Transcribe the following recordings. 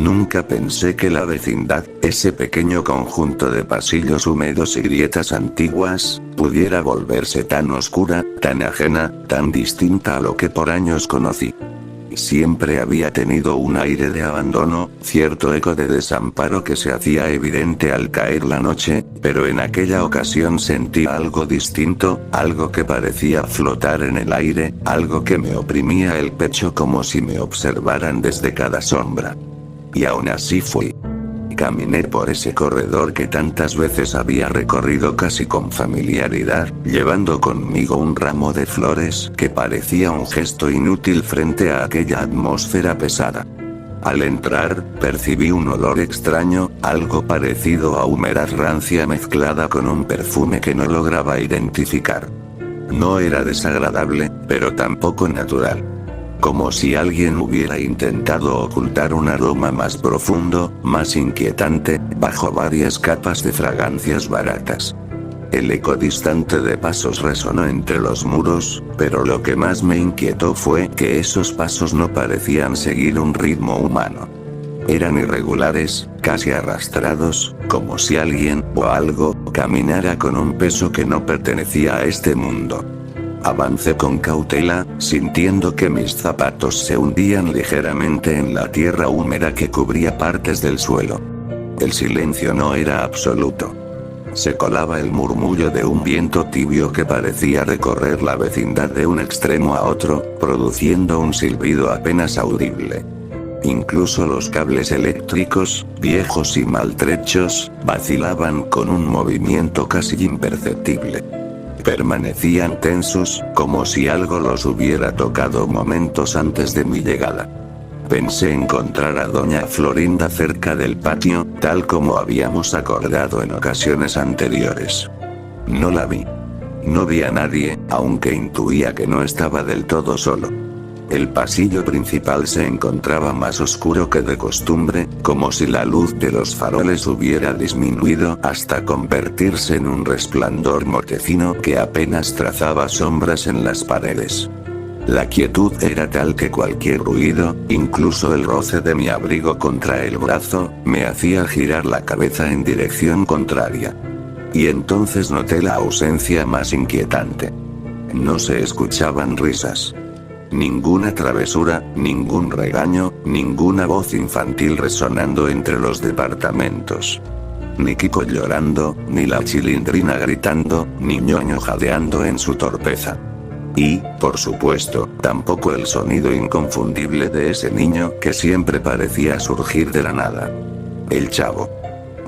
Nunca pensé que la vecindad, ese pequeño conjunto de pasillos húmedos y grietas antiguas, pudiera volverse tan oscura, tan ajena, tan distinta a lo que por años conocí. Siempre había tenido un aire de abandono, cierto eco de desamparo que se hacía evidente al caer la noche, pero en aquella ocasión sentí algo distinto, algo que parecía flotar en el aire, algo que me oprimía el pecho como si me observaran desde cada sombra. Y aún así fui. Caminé por ese corredor que tantas veces había recorrido casi con familiaridad, llevando conmigo un ramo de flores que parecía un gesto inútil frente a aquella atmósfera pesada. Al entrar, percibí un olor extraño, algo parecido a humedad rancia mezclada con un perfume que no lograba identificar. No era desagradable, pero tampoco natural. Como si alguien hubiera intentado ocultar un aroma más profundo, más inquietante, bajo varias capas de fragancias baratas. El eco distante de pasos resonó entre los muros, pero lo que más me inquietó fue que esos pasos no parecían seguir un ritmo humano. Eran irregulares, casi arrastrados, como si alguien, o algo, caminara con un peso que no pertenecía a este mundo. Avancé con cautela, sintiendo que mis zapatos se hundían ligeramente en la tierra húmeda que cubría partes del suelo. El silencio no era absoluto. Se colaba el murmullo de un viento tibio que parecía recorrer la vecindad de un extremo a otro, produciendo un silbido apenas audible. Incluso los cables eléctricos, viejos y maltrechos, vacilaban con un movimiento casi imperceptible. Permanecían tensos, como si algo los hubiera tocado momentos antes de mi llegada. Pensé encontrar a doña Florinda cerca del patio, tal como habíamos acordado en ocasiones anteriores. No la vi. No vi a nadie, aunque intuía que no estaba del todo solo. El pasillo principal se encontraba más oscuro que de costumbre, como si la luz de los faroles hubiera disminuido hasta convertirse en un resplandor mortecino que apenas trazaba sombras en las paredes. La quietud era tal que cualquier ruido, incluso el roce de mi abrigo contra el brazo, me hacía girar la cabeza en dirección contraria. Y entonces noté la ausencia más inquietante. No se escuchaban risas. Ninguna travesura, ningún regaño, ninguna voz infantil resonando entre los departamentos. Ni Kiko llorando, ni la Chilindrina gritando, ni Ñoño jadeando en su torpeza. Y, por supuesto, tampoco el sonido inconfundible de ese niño que siempre parecía surgir de la nada. El Chavo.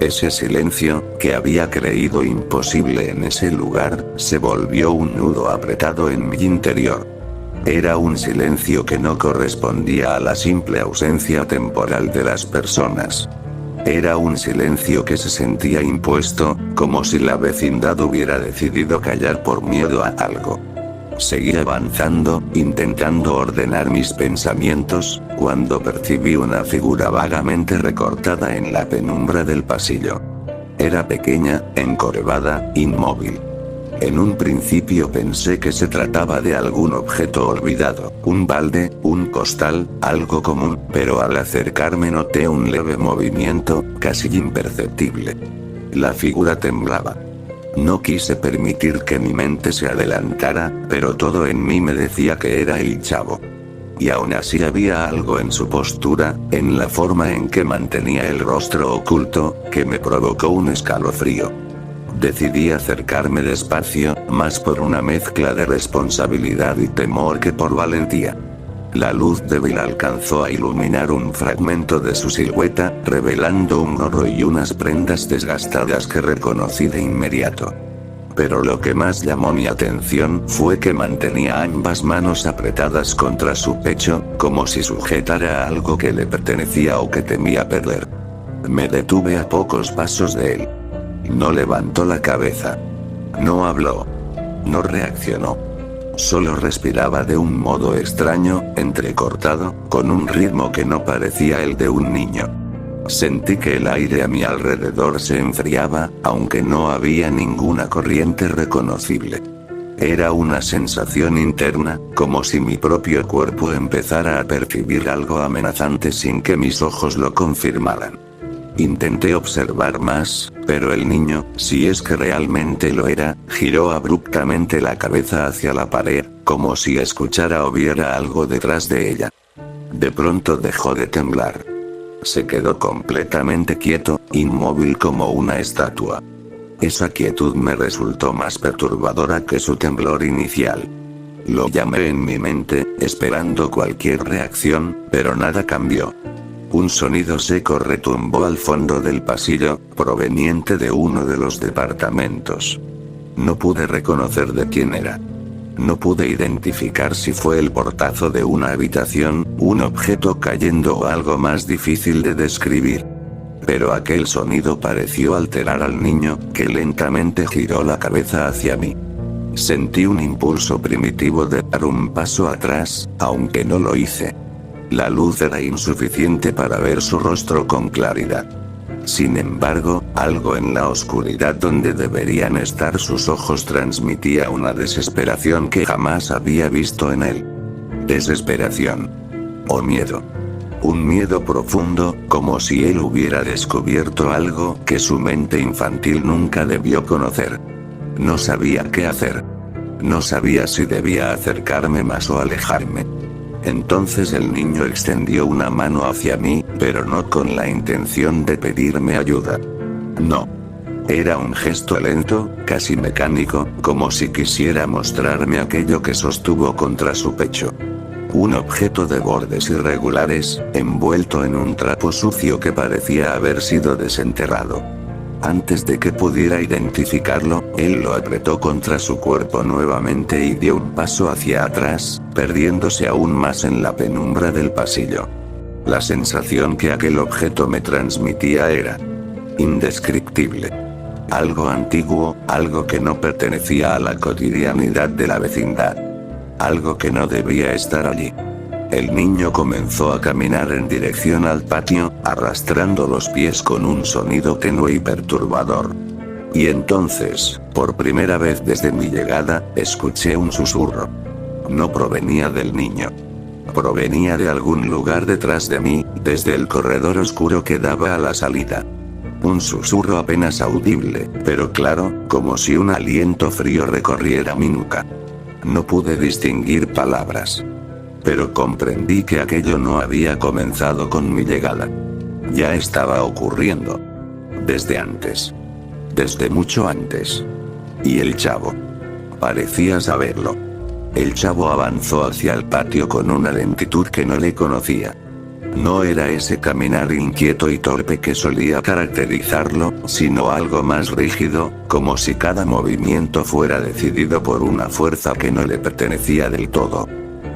Ese silencio, que había creído imposible en ese lugar, se volvió un nudo apretado en mi interior. Era un silencio que no correspondía a la simple ausencia temporal de las personas. Era un silencio que se sentía impuesto, como si la vecindad hubiera decidido callar por miedo a algo. Seguí avanzando, intentando ordenar mis pensamientos, cuando percibí una figura vagamente recortada en la penumbra del pasillo. Era pequeña, encorvada, inmóvil. En un principio pensé que se trataba de algún objeto olvidado, un balde, un costal, algo común, pero al acercarme noté un leve movimiento, casi imperceptible. La figura temblaba. No quise permitir que mi mente se adelantara, pero todo en mí me decía que era el Chavo. Y aún así había algo en su postura, en la forma en que mantenía el rostro oculto, que me provocó un escalofrío. Decidí acercarme despacio, más por una mezcla de responsabilidad y temor que por valentía. La luz débil alcanzó a iluminar un fragmento de su silueta, revelando un gorro y unas prendas desgastadas que reconocí de inmediato. Pero lo que más llamó mi atención fue que mantenía ambas manos apretadas contra su pecho, como si sujetara algo que le pertenecía o que temía perder. Me detuve a pocos pasos de él. No levantó la cabeza. No habló. No reaccionó. Solo respiraba de un modo extraño, entrecortado, con un ritmo que no parecía el de un niño. Sentí que el aire a mi alrededor se enfriaba, aunque no había ninguna corriente reconocible. Era una sensación interna, como si mi propio cuerpo empezara a percibir algo amenazante sin que mis ojos lo confirmaran. Intenté observar más, pero el niño, si es que realmente lo era, giró abruptamente la cabeza hacia la pared, como si escuchara o viera algo detrás de ella. De pronto dejó de temblar. Se quedó completamente quieto, inmóvil como una estatua. Esa quietud me resultó más perturbadora que su temblor inicial. Lo llamé en mi mente, esperando cualquier reacción, pero nada cambió. Un sonido seco retumbó al fondo del pasillo, proveniente de uno de los departamentos. No pude reconocer de quién era. No pude identificar si fue el portazo de una habitación, un objeto cayendo o algo más difícil de describir. Pero aquel sonido pareció alterar al niño, que lentamente giró la cabeza hacia mí. Sentí un impulso primitivo de dar un paso atrás, aunque no lo hice. La luz era insuficiente para ver su rostro con claridad. Sin embargo, algo en la oscuridad donde deberían estar sus ojos transmitía una desesperación que jamás había visto en él. Desesperación. O miedo. Un miedo profundo, como si él hubiera descubierto algo que su mente infantil nunca debió conocer. No sabía qué hacer. No sabía si debía acercarme más o alejarme. Entonces el niño extendió una mano hacia mí, pero no con la intención de pedirme ayuda. No. Era un gesto lento, casi mecánico, como si quisiera mostrarme aquello que sostuvo contra su pecho. Un objeto de bordes irregulares, envuelto en un trapo sucio que parecía haber sido desenterrado. Antes de que pudiera identificarlo, él lo apretó contra su cuerpo nuevamente y dio un paso hacia atrás, perdiéndose aún más en la penumbra del pasillo. La sensación que aquel objeto me transmitía era indescriptible. Algo antiguo, algo que no pertenecía a la cotidianidad de la vecindad. Algo que no debía estar allí. El niño comenzó a caminar en dirección al patio, arrastrando los pies con un sonido tenue y perturbador. Y entonces, por primera vez desde mi llegada, escuché un susurro. No provenía del niño. Provenía de algún lugar detrás de mí, desde el corredor oscuro que daba a la salida. Un susurro apenas audible, pero claro, como si un aliento frío recorriera mi nuca. No pude distinguir palabras. Pero comprendí que aquello no había comenzado con mi llegada. Ya estaba ocurriendo. Desde antes. Desde mucho antes. Y el chavo. Parecía saberlo. El chavo avanzó hacia el patio con una lentitud que no le conocía. No era ese caminar inquieto y torpe que solía caracterizarlo, sino algo más rígido, como si cada movimiento fuera decidido por una fuerza que no le pertenecía del todo.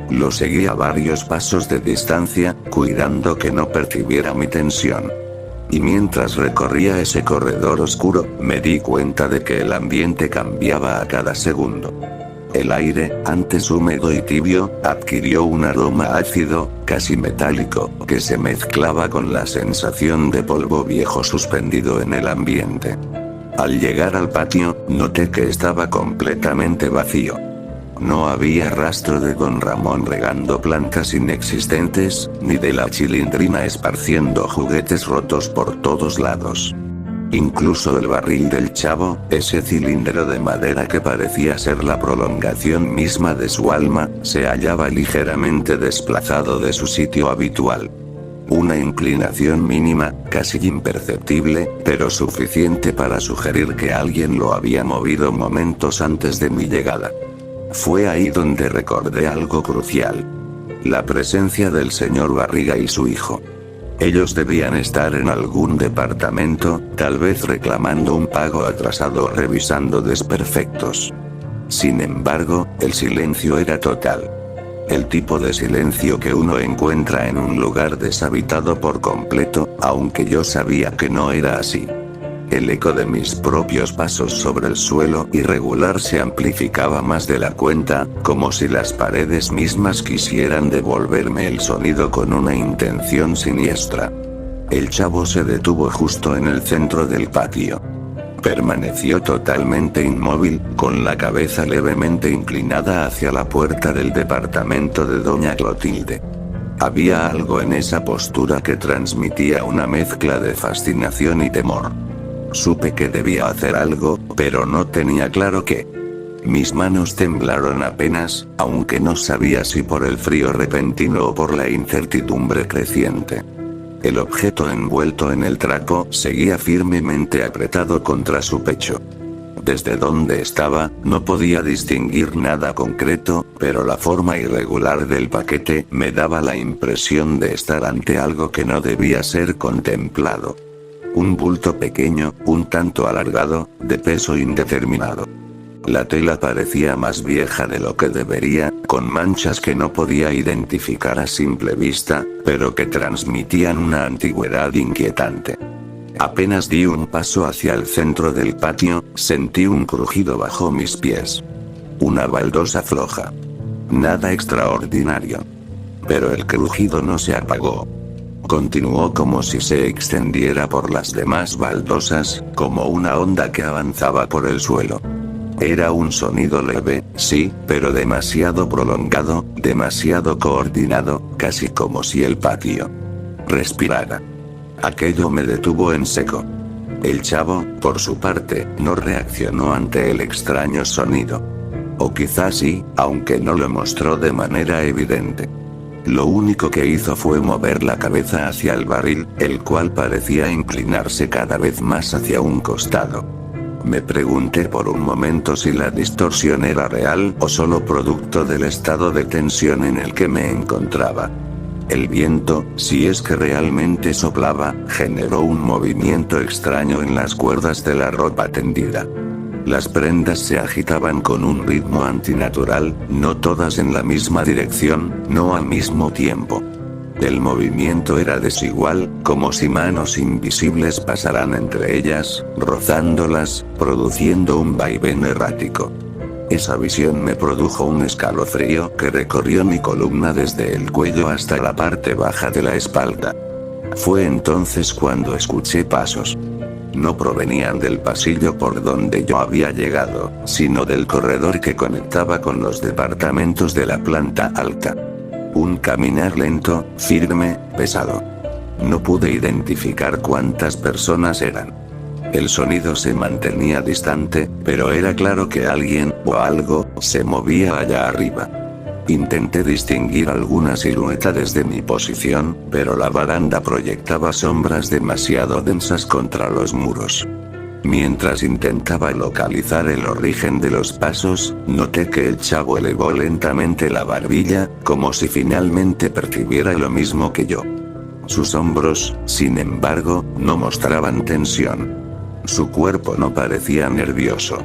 Lo seguí a varios pasos de distancia, cuidando que no percibiera mi tensión. Y mientras recorría ese corredor oscuro, me di cuenta de que el ambiente cambiaba a cada segundo. El aire, antes húmedo y tibio, adquirió un aroma ácido, casi metálico, que se mezclaba con la sensación de polvo viejo suspendido en el ambiente. Al llegar al patio, noté que estaba completamente vacío. No había rastro de don Ramón regando plantas inexistentes, ni de la Chilindrina esparciendo juguetes rotos por todos lados. Incluso el barril del chavo, ese cilindro de madera que parecía ser la prolongación misma de su alma, se hallaba ligeramente desplazado de su sitio habitual. Una inclinación mínima, casi imperceptible, pero suficiente para sugerir que alguien lo había movido momentos antes de mi llegada. Fue ahí donde recordé algo crucial. La presencia del señor Barriga y su hijo. Ellos debían estar en algún departamento, tal vez reclamando un pago atrasado o revisando desperfectos. Sin embargo, el silencio era total. El tipo de silencio que uno encuentra en un lugar deshabitado por completo, aunque yo sabía que no era así. El eco de mis propios pasos sobre el suelo irregular se amplificaba más de la cuenta, como si las paredes mismas quisieran devolverme el sonido con una intención siniestra. El chavo se detuvo justo en el centro del patio. Permaneció totalmente inmóvil, con la cabeza levemente inclinada hacia la puerta del departamento de doña Clotilde. Había algo en esa postura que transmitía una mezcla de fascinación y temor. Supe que debía hacer algo, pero no tenía claro qué. Mis manos temblaron apenas, aunque no sabía si por el frío repentino o por la incertidumbre creciente. El objeto envuelto en el trapo seguía firmemente apretado contra su pecho. Desde donde estaba, no podía distinguir nada concreto, pero la forma irregular del paquete me daba la impresión de estar ante algo que no debía ser contemplado. Un bulto pequeño, un tanto alargado, de peso indeterminado. La tela parecía más vieja de lo que debería, con manchas que no podía identificar a simple vista, pero que transmitían una antigüedad inquietante. Apenas di un paso hacia el centro del patio, sentí un crujido bajo mis pies. Una baldosa floja. Nada extraordinario. Pero el crujido no se apagó. Continuó como si se extendiera por las demás baldosas, como una onda que avanzaba por el suelo. Era un sonido leve, sí, pero demasiado prolongado, demasiado coordinado, casi como si el patio respirara. Aquello me detuvo en seco. El chavo, por su parte, no reaccionó ante el extraño sonido. O quizás sí, aunque no lo mostró de manera evidente. Lo único que hizo fue mover la cabeza hacia el barril, el cual parecía inclinarse cada vez más hacia un costado. Me pregunté por un momento si la distorsión era real o solo producto del estado de tensión en el que me encontraba. El viento, si es que realmente soplaba, generó un movimiento extraño en las cuerdas de la ropa tendida. Las prendas se agitaban con un ritmo antinatural, no todas en la misma dirección, no al mismo tiempo. El movimiento era desigual, como si manos invisibles pasaran entre ellas, rozándolas, produciendo un vaivén errático. Esa visión me produjo un escalofrío que recorrió mi columna desde el cuello hasta la parte baja de la espalda. Fue entonces cuando escuché pasos. No provenían del pasillo por donde yo había llegado, sino del corredor que conectaba con los departamentos de la planta alta. Un caminar lento, firme, pesado. No pude identificar cuántas personas eran. El sonido se mantenía distante, pero era claro que alguien, o algo, se movía allá arriba. Intenté distinguir alguna silueta desde mi posición, pero la baranda proyectaba sombras demasiado densas contra los muros. Mientras intentaba localizar el origen de los pasos, noté que el chavo elevó lentamente la barbilla, como si finalmente percibiera lo mismo que yo. Sus hombros, sin embargo, no mostraban tensión. Su cuerpo no parecía nervioso.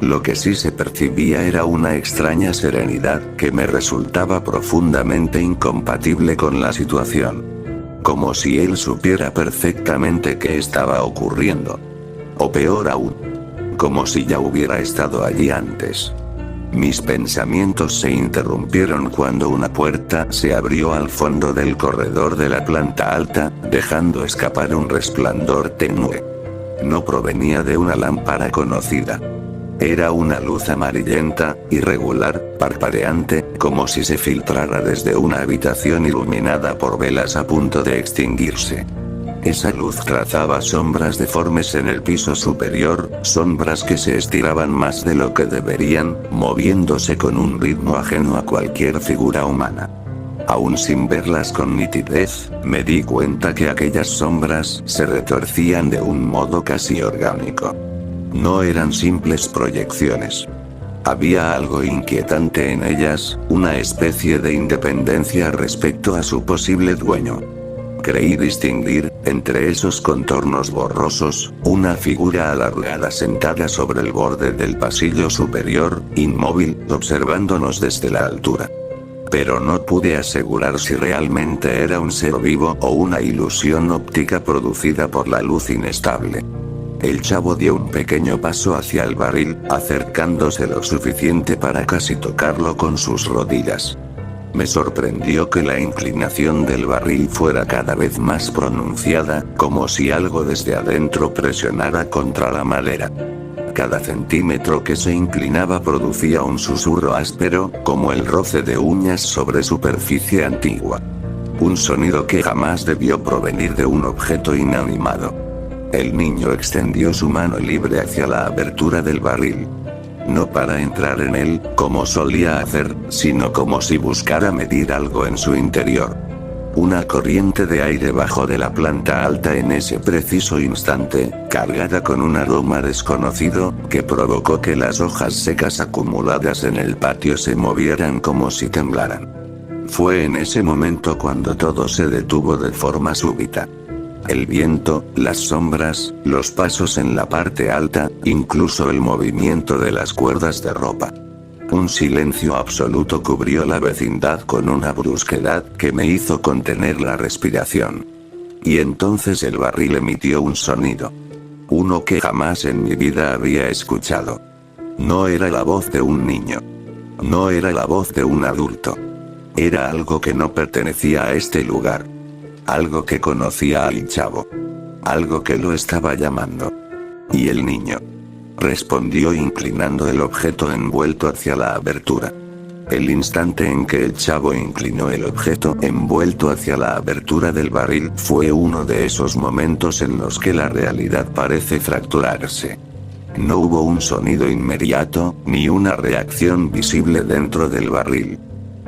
Lo que sí se percibía era una extraña serenidad que me resultaba profundamente incompatible con la situación. Como si él supiera perfectamente qué estaba ocurriendo. O peor aún, como si ya hubiera estado allí antes. Mis pensamientos se interrumpieron cuando una puerta se abrió al fondo del corredor de la planta alta, dejando escapar un resplandor tenue. No provenía de una lámpara conocida. Era una luz amarillenta, irregular, parpadeante, como si se filtrara desde una habitación iluminada por velas a punto de extinguirse. Esa luz trazaba sombras deformes en el piso superior, sombras que se estiraban más de lo que deberían, moviéndose con un ritmo ajeno a cualquier figura humana. Aún sin verlas con nitidez, me di cuenta que aquellas sombras se retorcían de un modo casi orgánico. No eran simples proyecciones. Había algo inquietante en ellas, una especie de independencia respecto a su posible dueño. Creí distinguir, entre esos contornos borrosos, una figura alargada sentada sobre el borde del pasillo superior, inmóvil, observándonos desde la altura. Pero no pude asegurar si realmente era un ser vivo o una ilusión óptica producida por la luz inestable. El chavo dio un pequeño paso hacia el barril, acercándose lo suficiente para casi tocarlo con sus rodillas. Me sorprendió que la inclinación del barril fuera cada vez más pronunciada, como si algo desde adentro presionara contra la madera. Cada centímetro que se inclinaba producía un susurro áspero, como el roce de uñas sobre superficie antigua. Un sonido que jamás debió provenir de un objeto inanimado. El niño extendió su mano libre hacia la abertura del barril. No para entrar en él, como solía hacer, sino como si buscara medir algo en su interior. Una corriente de aire bajó de la planta alta en ese preciso instante, cargada con un aroma desconocido, que provocó que las hojas secas acumuladas en el patio se movieran como si temblaran. Fue en ese momento cuando todo se detuvo de forma súbita. El viento, las sombras, los pasos en la parte alta, incluso el movimiento de las cuerdas de ropa. Un silencio absoluto cubrió la vecindad con una brusquedad que me hizo contener la respiración. Y entonces el barril emitió un sonido. Uno que jamás en mi vida había escuchado. No era la voz de un niño. No era la voz de un adulto. Era algo que no pertenecía a este lugar. Algo que conocía al chavo. Algo que lo estaba llamando. Y el niño respondió inclinando el objeto envuelto hacia la abertura. El instante en que el chavo inclinó el objeto envuelto hacia la abertura del barril fue uno de esos momentos en los que la realidad parece fracturarse. No hubo un sonido inmediato, ni una reacción visible dentro del barril.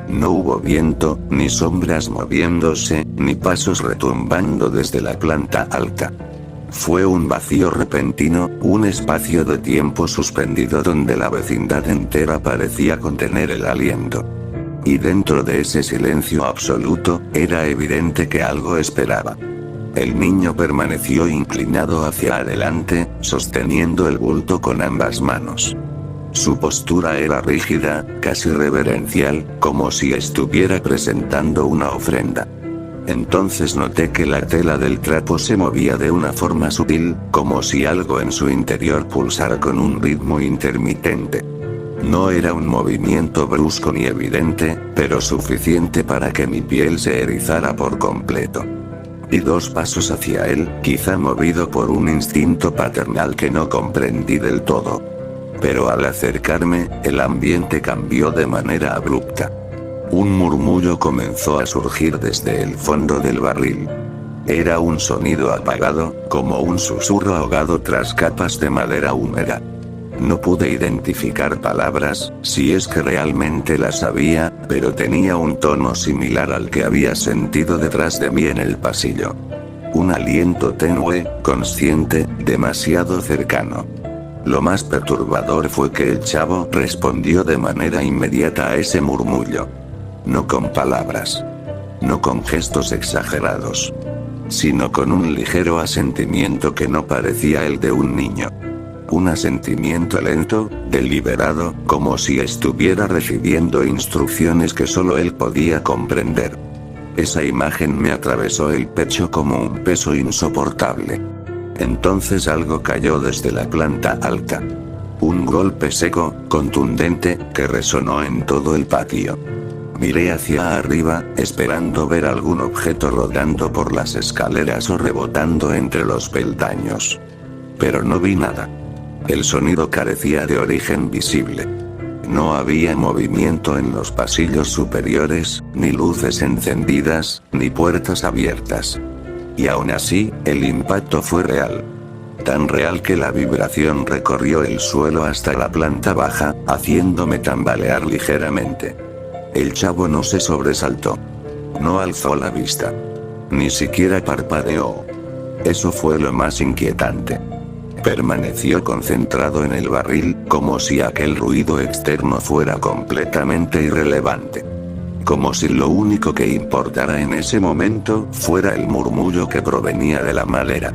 No hubo viento, ni sombras moviéndose, ni pasos retumbando desde la planta alta. Fue un vacío repentino, un espacio de tiempo suspendido donde la vecindad entera parecía contener el aliento. Y dentro de ese silencio absoluto, era evidente que algo esperaba. El niño permaneció inclinado hacia adelante, sosteniendo el bulto con ambas manos. Su postura era rígida, casi reverencial, como si estuviera presentando una ofrenda. Entonces noté que la tela del trapo se movía de una forma sutil, como si algo en su interior pulsara con un ritmo intermitente. No era un movimiento brusco ni evidente, pero suficiente para que mi piel se erizara por completo. Di 2 pasos hacia él, quizá movido por un instinto paternal que no comprendí del todo. Pero al acercarme, el ambiente cambió de manera abrupta. Un murmullo comenzó a surgir desde el fondo del barril. Era un sonido apagado, como un susurro ahogado tras capas de madera húmeda. No pude identificar palabras, si es que realmente las había, pero tenía un tono similar al que había sentido detrás de mí en el pasillo. Un aliento tenue, consciente, demasiado cercano. Lo más perturbador fue que el chavo respondió de manera inmediata a ese murmullo. No con palabras. No con gestos exagerados. Sino con un ligero asentimiento que no parecía el de un niño. Un asentimiento lento, deliberado, como si estuviera recibiendo instrucciones que solo él podía comprender. Esa imagen me atravesó el pecho como un peso insoportable. Entonces algo cayó desde la planta alta. Un golpe seco, contundente, que resonó en todo el patio. Miré hacia arriba, esperando ver algún objeto rodando por las escaleras o rebotando entre los peldaños. Pero no vi nada. El sonido carecía de origen visible. No había movimiento en los pasillos superiores, ni luces encendidas, ni puertas abiertas. Y aún así, el impacto fue real. Tan real que la vibración recorrió el suelo hasta la planta baja, haciéndome tambalear ligeramente. El chavo no se sobresaltó. No alzó la vista. Ni siquiera parpadeó. Eso fue lo más inquietante. Permaneció concentrado en el barril, como si aquel ruido externo fuera completamente irrelevante. Como si lo único que importara en ese momento fuera el murmullo que provenía de la madera.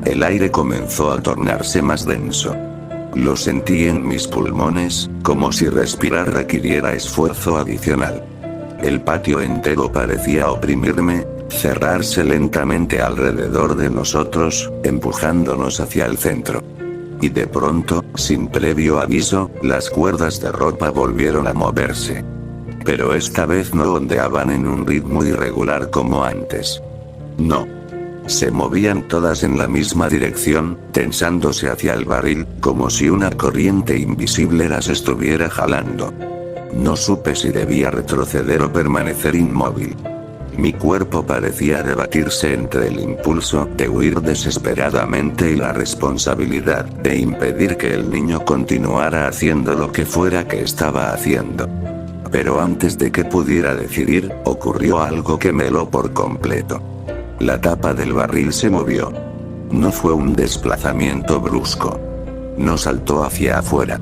El aire comenzó a tornarse más denso. Lo sentí en mis pulmones, como si respirar requiriera esfuerzo adicional. El patio entero parecía oprimirme, cerrarse lentamente alrededor de nosotros, empujándonos hacia el centro. Y de pronto, sin previo aviso, las cuerdas de ropa volvieron a moverse. Pero esta vez no ondeaban en un ritmo irregular como antes. No. Se movían todas en la misma dirección, tensándose hacia el barril, como si una corriente invisible las estuviera jalando. No supe si debía retroceder o permanecer inmóvil. Mi cuerpo parecía debatirse entre el impulso de huir desesperadamente y la responsabilidad de impedir que el niño continuara haciendo lo que fuera que estaba haciendo. Pero antes de que pudiera decidir, ocurrió algo que me heló por completo. La tapa del barril se movió. No fue un desplazamiento brusco. No saltó hacia afuera.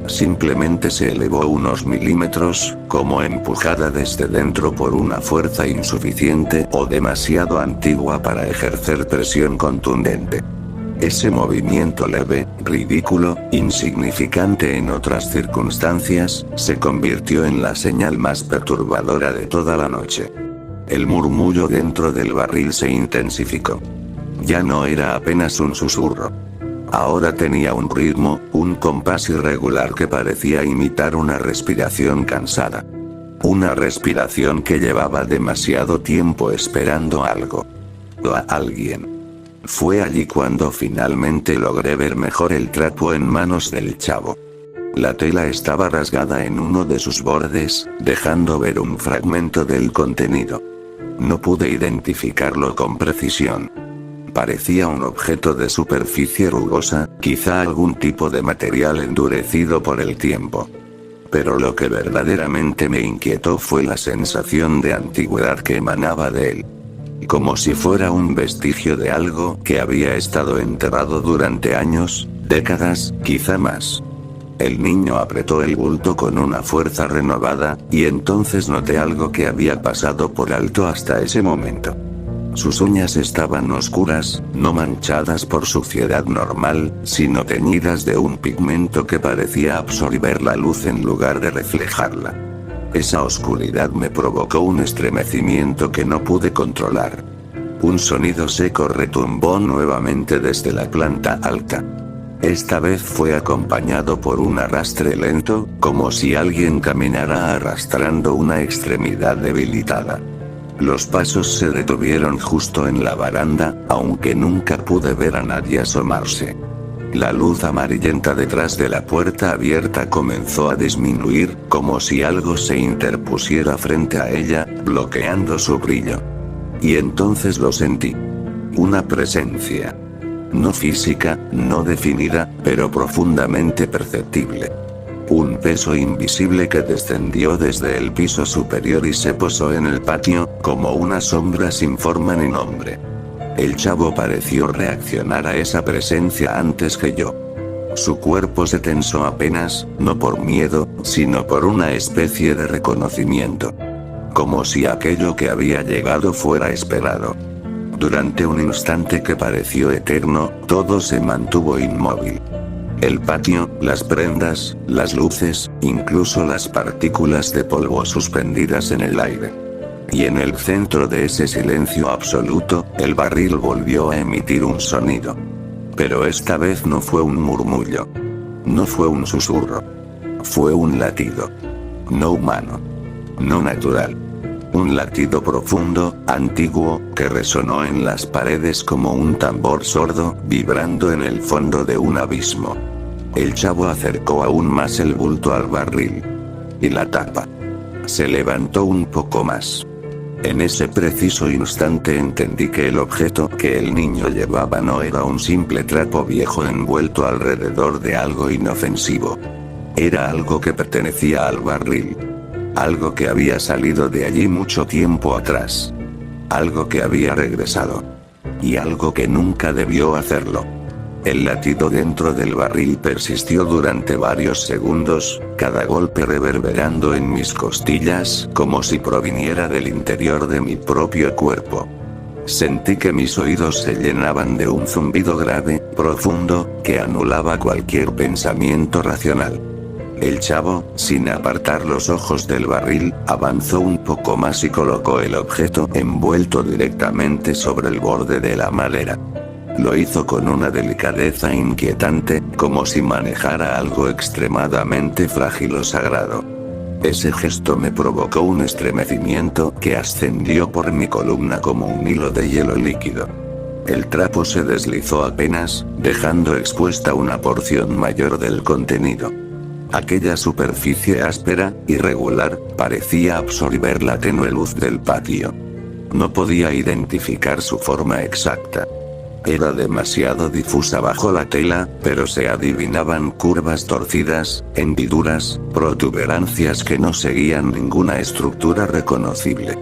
Simplemente se elevó unos milímetros, como empujada desde dentro por una fuerza insuficiente o demasiado antigua para ejercer presión contundente. Ese movimiento leve, ridículo, insignificante en otras circunstancias, se convirtió en la señal más perturbadora de toda la noche. El murmullo dentro del barril se intensificó. Ya no era apenas un susurro. Ahora tenía un ritmo, un compás irregular que parecía imitar una respiración cansada. Una respiración que llevaba demasiado tiempo esperando algo. O a alguien. Fue allí cuando finalmente logré ver mejor el trapo en manos del chavo. La tela estaba rasgada en uno de sus bordes, dejando ver un fragmento del contenido. No pude identificarlo con precisión. Parecía un objeto de superficie rugosa, quizá algún tipo de material endurecido por el tiempo. Pero lo que verdaderamente me inquietó fue la sensación de antigüedad que emanaba de él. Como si fuera un vestigio de algo que había estado enterrado durante años, décadas, quizá más. El niño apretó el bulto con una fuerza renovada, y entonces noté algo que había pasado por alto hasta ese momento. Sus uñas estaban oscuras, no manchadas por suciedad normal, sino teñidas de un pigmento que parecía absorber la luz en lugar de reflejarla. Esa oscuridad me provocó un estremecimiento que no pude controlar. Un sonido seco retumbó nuevamente desde la planta alta. Esta vez fue acompañado por un arrastre lento, como si alguien caminara arrastrando una extremidad debilitada. Los pasos se detuvieron justo en la baranda, aunque nunca pude ver a nadie asomarse. La luz amarillenta detrás de la puerta abierta comenzó a disminuir, como si algo se interpusiera frente a ella, bloqueando su brillo. Y entonces lo sentí. Una presencia. No física, no definida, pero profundamente perceptible. Un peso invisible que descendió desde el piso superior y se posó en el patio, como una sombra sin forma ni nombre. El chavo pareció reaccionar a esa presencia antes que yo. Su cuerpo se tensó apenas, no por miedo, sino por una especie de reconocimiento. Como si aquello que había llegado fuera esperado. Durante un instante que pareció eterno, todo se mantuvo inmóvil. El patio, las prendas, las luces, incluso las partículas de polvo suspendidas en el aire. Y en el centro de ese silencio absoluto, el barril volvió a emitir un sonido. Pero esta vez no fue un murmullo. No fue un susurro. Fue un latido. No humano. No natural. Un latido profundo, antiguo, que resonó en las paredes como un tambor sordo, vibrando en el fondo de un abismo. El chavo acercó aún más el bulto al barril. Y la tapa. Se levantó un poco más. En ese preciso instante entendí que el objeto que el niño llevaba no era un simple trapo viejo envuelto alrededor de algo inofensivo. Era algo que pertenecía al barril. Algo que había salido de allí mucho tiempo atrás. Algo que había regresado. Y algo que nunca debió hacerlo. El latido dentro del barril persistió durante varios segundos, cada golpe reverberando en mis costillas como si proviniera del interior de mi propio cuerpo. Sentí que mis oídos se llenaban de un zumbido grave, profundo, que anulaba cualquier pensamiento racional. El chavo, sin apartar los ojos del barril, avanzó un poco más y colocó el objeto envuelto directamente sobre el borde de la madera. Lo hizo con una delicadeza inquietante, como si manejara algo extremadamente frágil o sagrado. Ese gesto me provocó un estremecimiento que ascendió por mi columna como un hilo de hielo líquido. El trapo se deslizó apenas, dejando expuesta una porción mayor del contenido. Aquella superficie áspera, irregular, parecía absorber la tenue luz del patio. No podía identificar su forma exacta. Era demasiado difusa bajo la tela, pero se adivinaban curvas torcidas, hendiduras, protuberancias que no seguían ninguna estructura reconocible.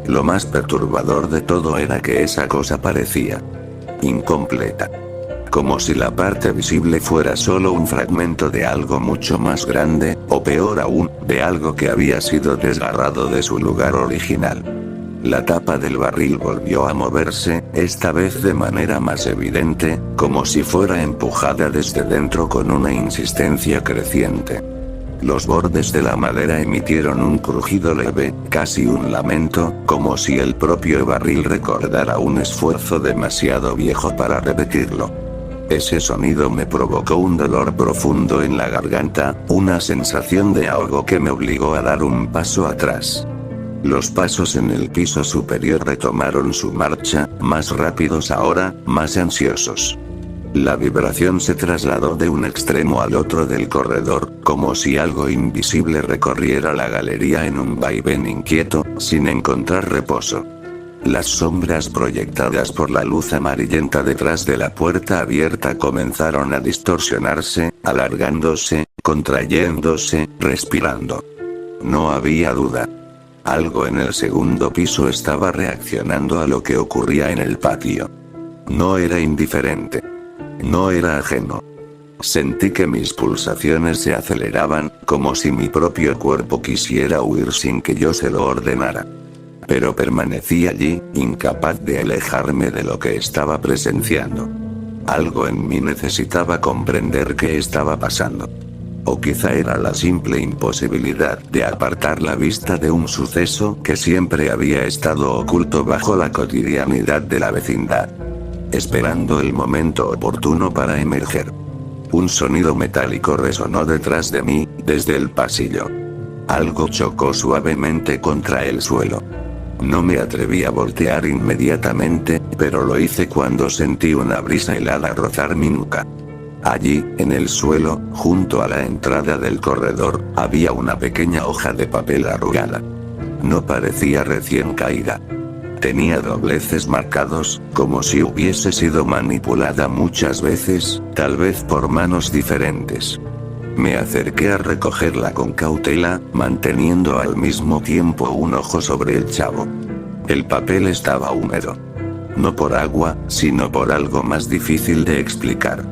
Lo más perturbador de todo era que esa cosa parecía incompleta. Como si la parte visible fuera solo un fragmento de algo mucho más grande, o peor aún, de algo que había sido desgarrado de su lugar original. La tapa del barril volvió a moverse, esta vez de manera más evidente, como si fuera empujada desde dentro con una insistencia creciente. Los bordes de la madera emitieron un crujido leve, casi un lamento, como si el propio barril recordara un esfuerzo demasiado viejo para repetirlo. Ese sonido me provocó un dolor profundo en la garganta, una sensación de ahogo que me obligó a dar un paso atrás. Los pasos en el piso superior retomaron su marcha, más rápidos ahora, más ansiosos. La vibración se trasladó de un extremo al otro del corredor, como si algo invisible recorriera la galería en un vaivén inquieto, sin encontrar reposo. Las sombras proyectadas por la luz amarillenta detrás de la puerta abierta comenzaron a distorsionarse, alargándose, contrayéndose, respirando. No había duda. Algo en el segundo piso estaba reaccionando a lo que ocurría en el patio. No era indiferente. No era ajeno. Sentí que mis pulsaciones se aceleraban, como si mi propio cuerpo quisiera huir sin que yo se lo ordenara. Pero permanecí allí, incapaz de alejarme de lo que estaba presenciando. Algo en mí necesitaba comprender qué estaba pasando. O quizá era la simple imposibilidad de apartar la vista de un suceso que siempre había estado oculto bajo la cotidianidad de la vecindad. Esperando el momento oportuno para emerger. Un sonido metálico resonó detrás de mí, desde el pasillo. Algo chocó suavemente contra el suelo. No me atreví a voltear inmediatamente, pero lo hice cuando sentí una brisa helada rozar mi nuca. Allí, en el suelo, junto a la entrada del corredor, había una pequeña hoja de papel arrugada. No parecía recién caída. Tenía dobleces marcados, como si hubiese sido manipulada muchas veces, tal vez por manos diferentes. Me acerqué a recogerla con cautela, manteniendo al mismo tiempo un ojo sobre el chavo. El papel estaba húmedo. No por agua, sino por algo más difícil de explicar.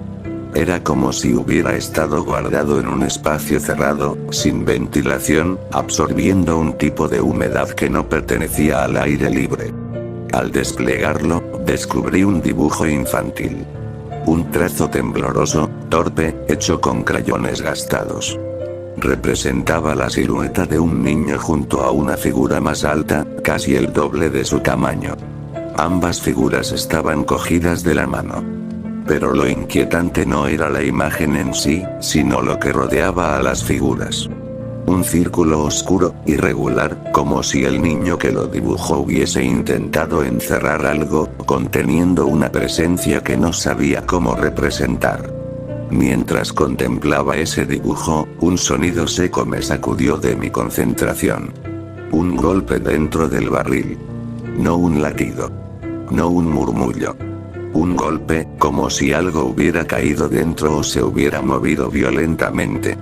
Era como si hubiera estado guardado en un espacio cerrado, sin ventilación, absorbiendo un tipo de humedad que no pertenecía al aire libre. Al desplegarlo, descubrí un dibujo infantil. Un trazo tembloroso, torpe, hecho con crayones gastados. Representaba la silueta de un niño junto a una figura más alta, casi el doble de su tamaño. Ambas figuras estaban cogidas de la mano. Pero lo inquietante no era la imagen en sí, sino lo que rodeaba a las figuras. Un círculo oscuro, irregular, como si el niño que lo dibujó hubiese intentado encerrar algo, conteniendo una presencia que no sabía cómo representar. Mientras contemplaba ese dibujo, un sonido seco me sacudió de mi concentración. Un golpe dentro del barril. No un latido. No un murmullo. Un golpe, como si algo hubiera caído dentro o se hubiera movido violentamente.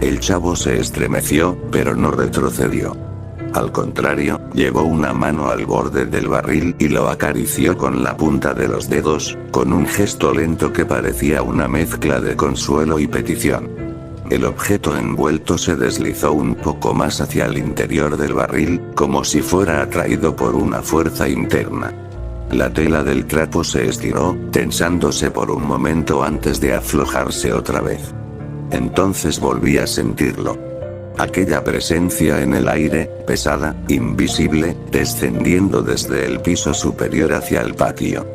El chavo se estremeció, pero no retrocedió. Al contrario, llevó una mano al borde del barril y lo acarició con la punta de los dedos, con un gesto lento que parecía una mezcla de consuelo y petición. El objeto envuelto se deslizó un poco más hacia el interior del barril, como si fuera atraído por una fuerza interna. La tela del trapo se estiró, tensándose por un momento antes de aflojarse otra vez. Entonces volví a sentirlo. Aquella presencia en el aire, pesada, invisible, descendiendo desde el piso superior hacia el patio.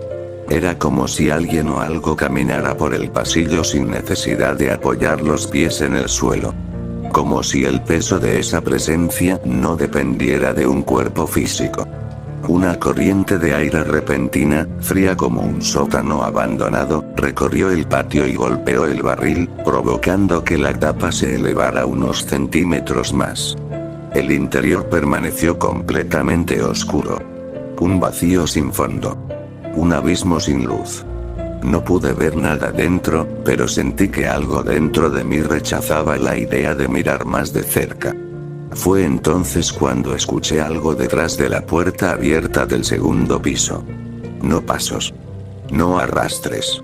Era como si alguien o algo caminara por el pasillo sin necesidad de apoyar los pies en el suelo. como si el peso de esa presencia no dependiera de un cuerpo físico. Una corriente de aire repentina, fría como un sótano abandonado, recorrió el patio y golpeó el barril, provocando que la tapa se elevara unos centímetros más. El interior permaneció completamente oscuro. Un vacío sin fondo. Un abismo sin luz. No pude ver nada dentro, pero sentí que algo dentro de mí rechazaba la idea de mirar más de cerca. Fue entonces cuando escuché algo detrás de la puerta abierta del segundo piso. No pasos. No arrastres.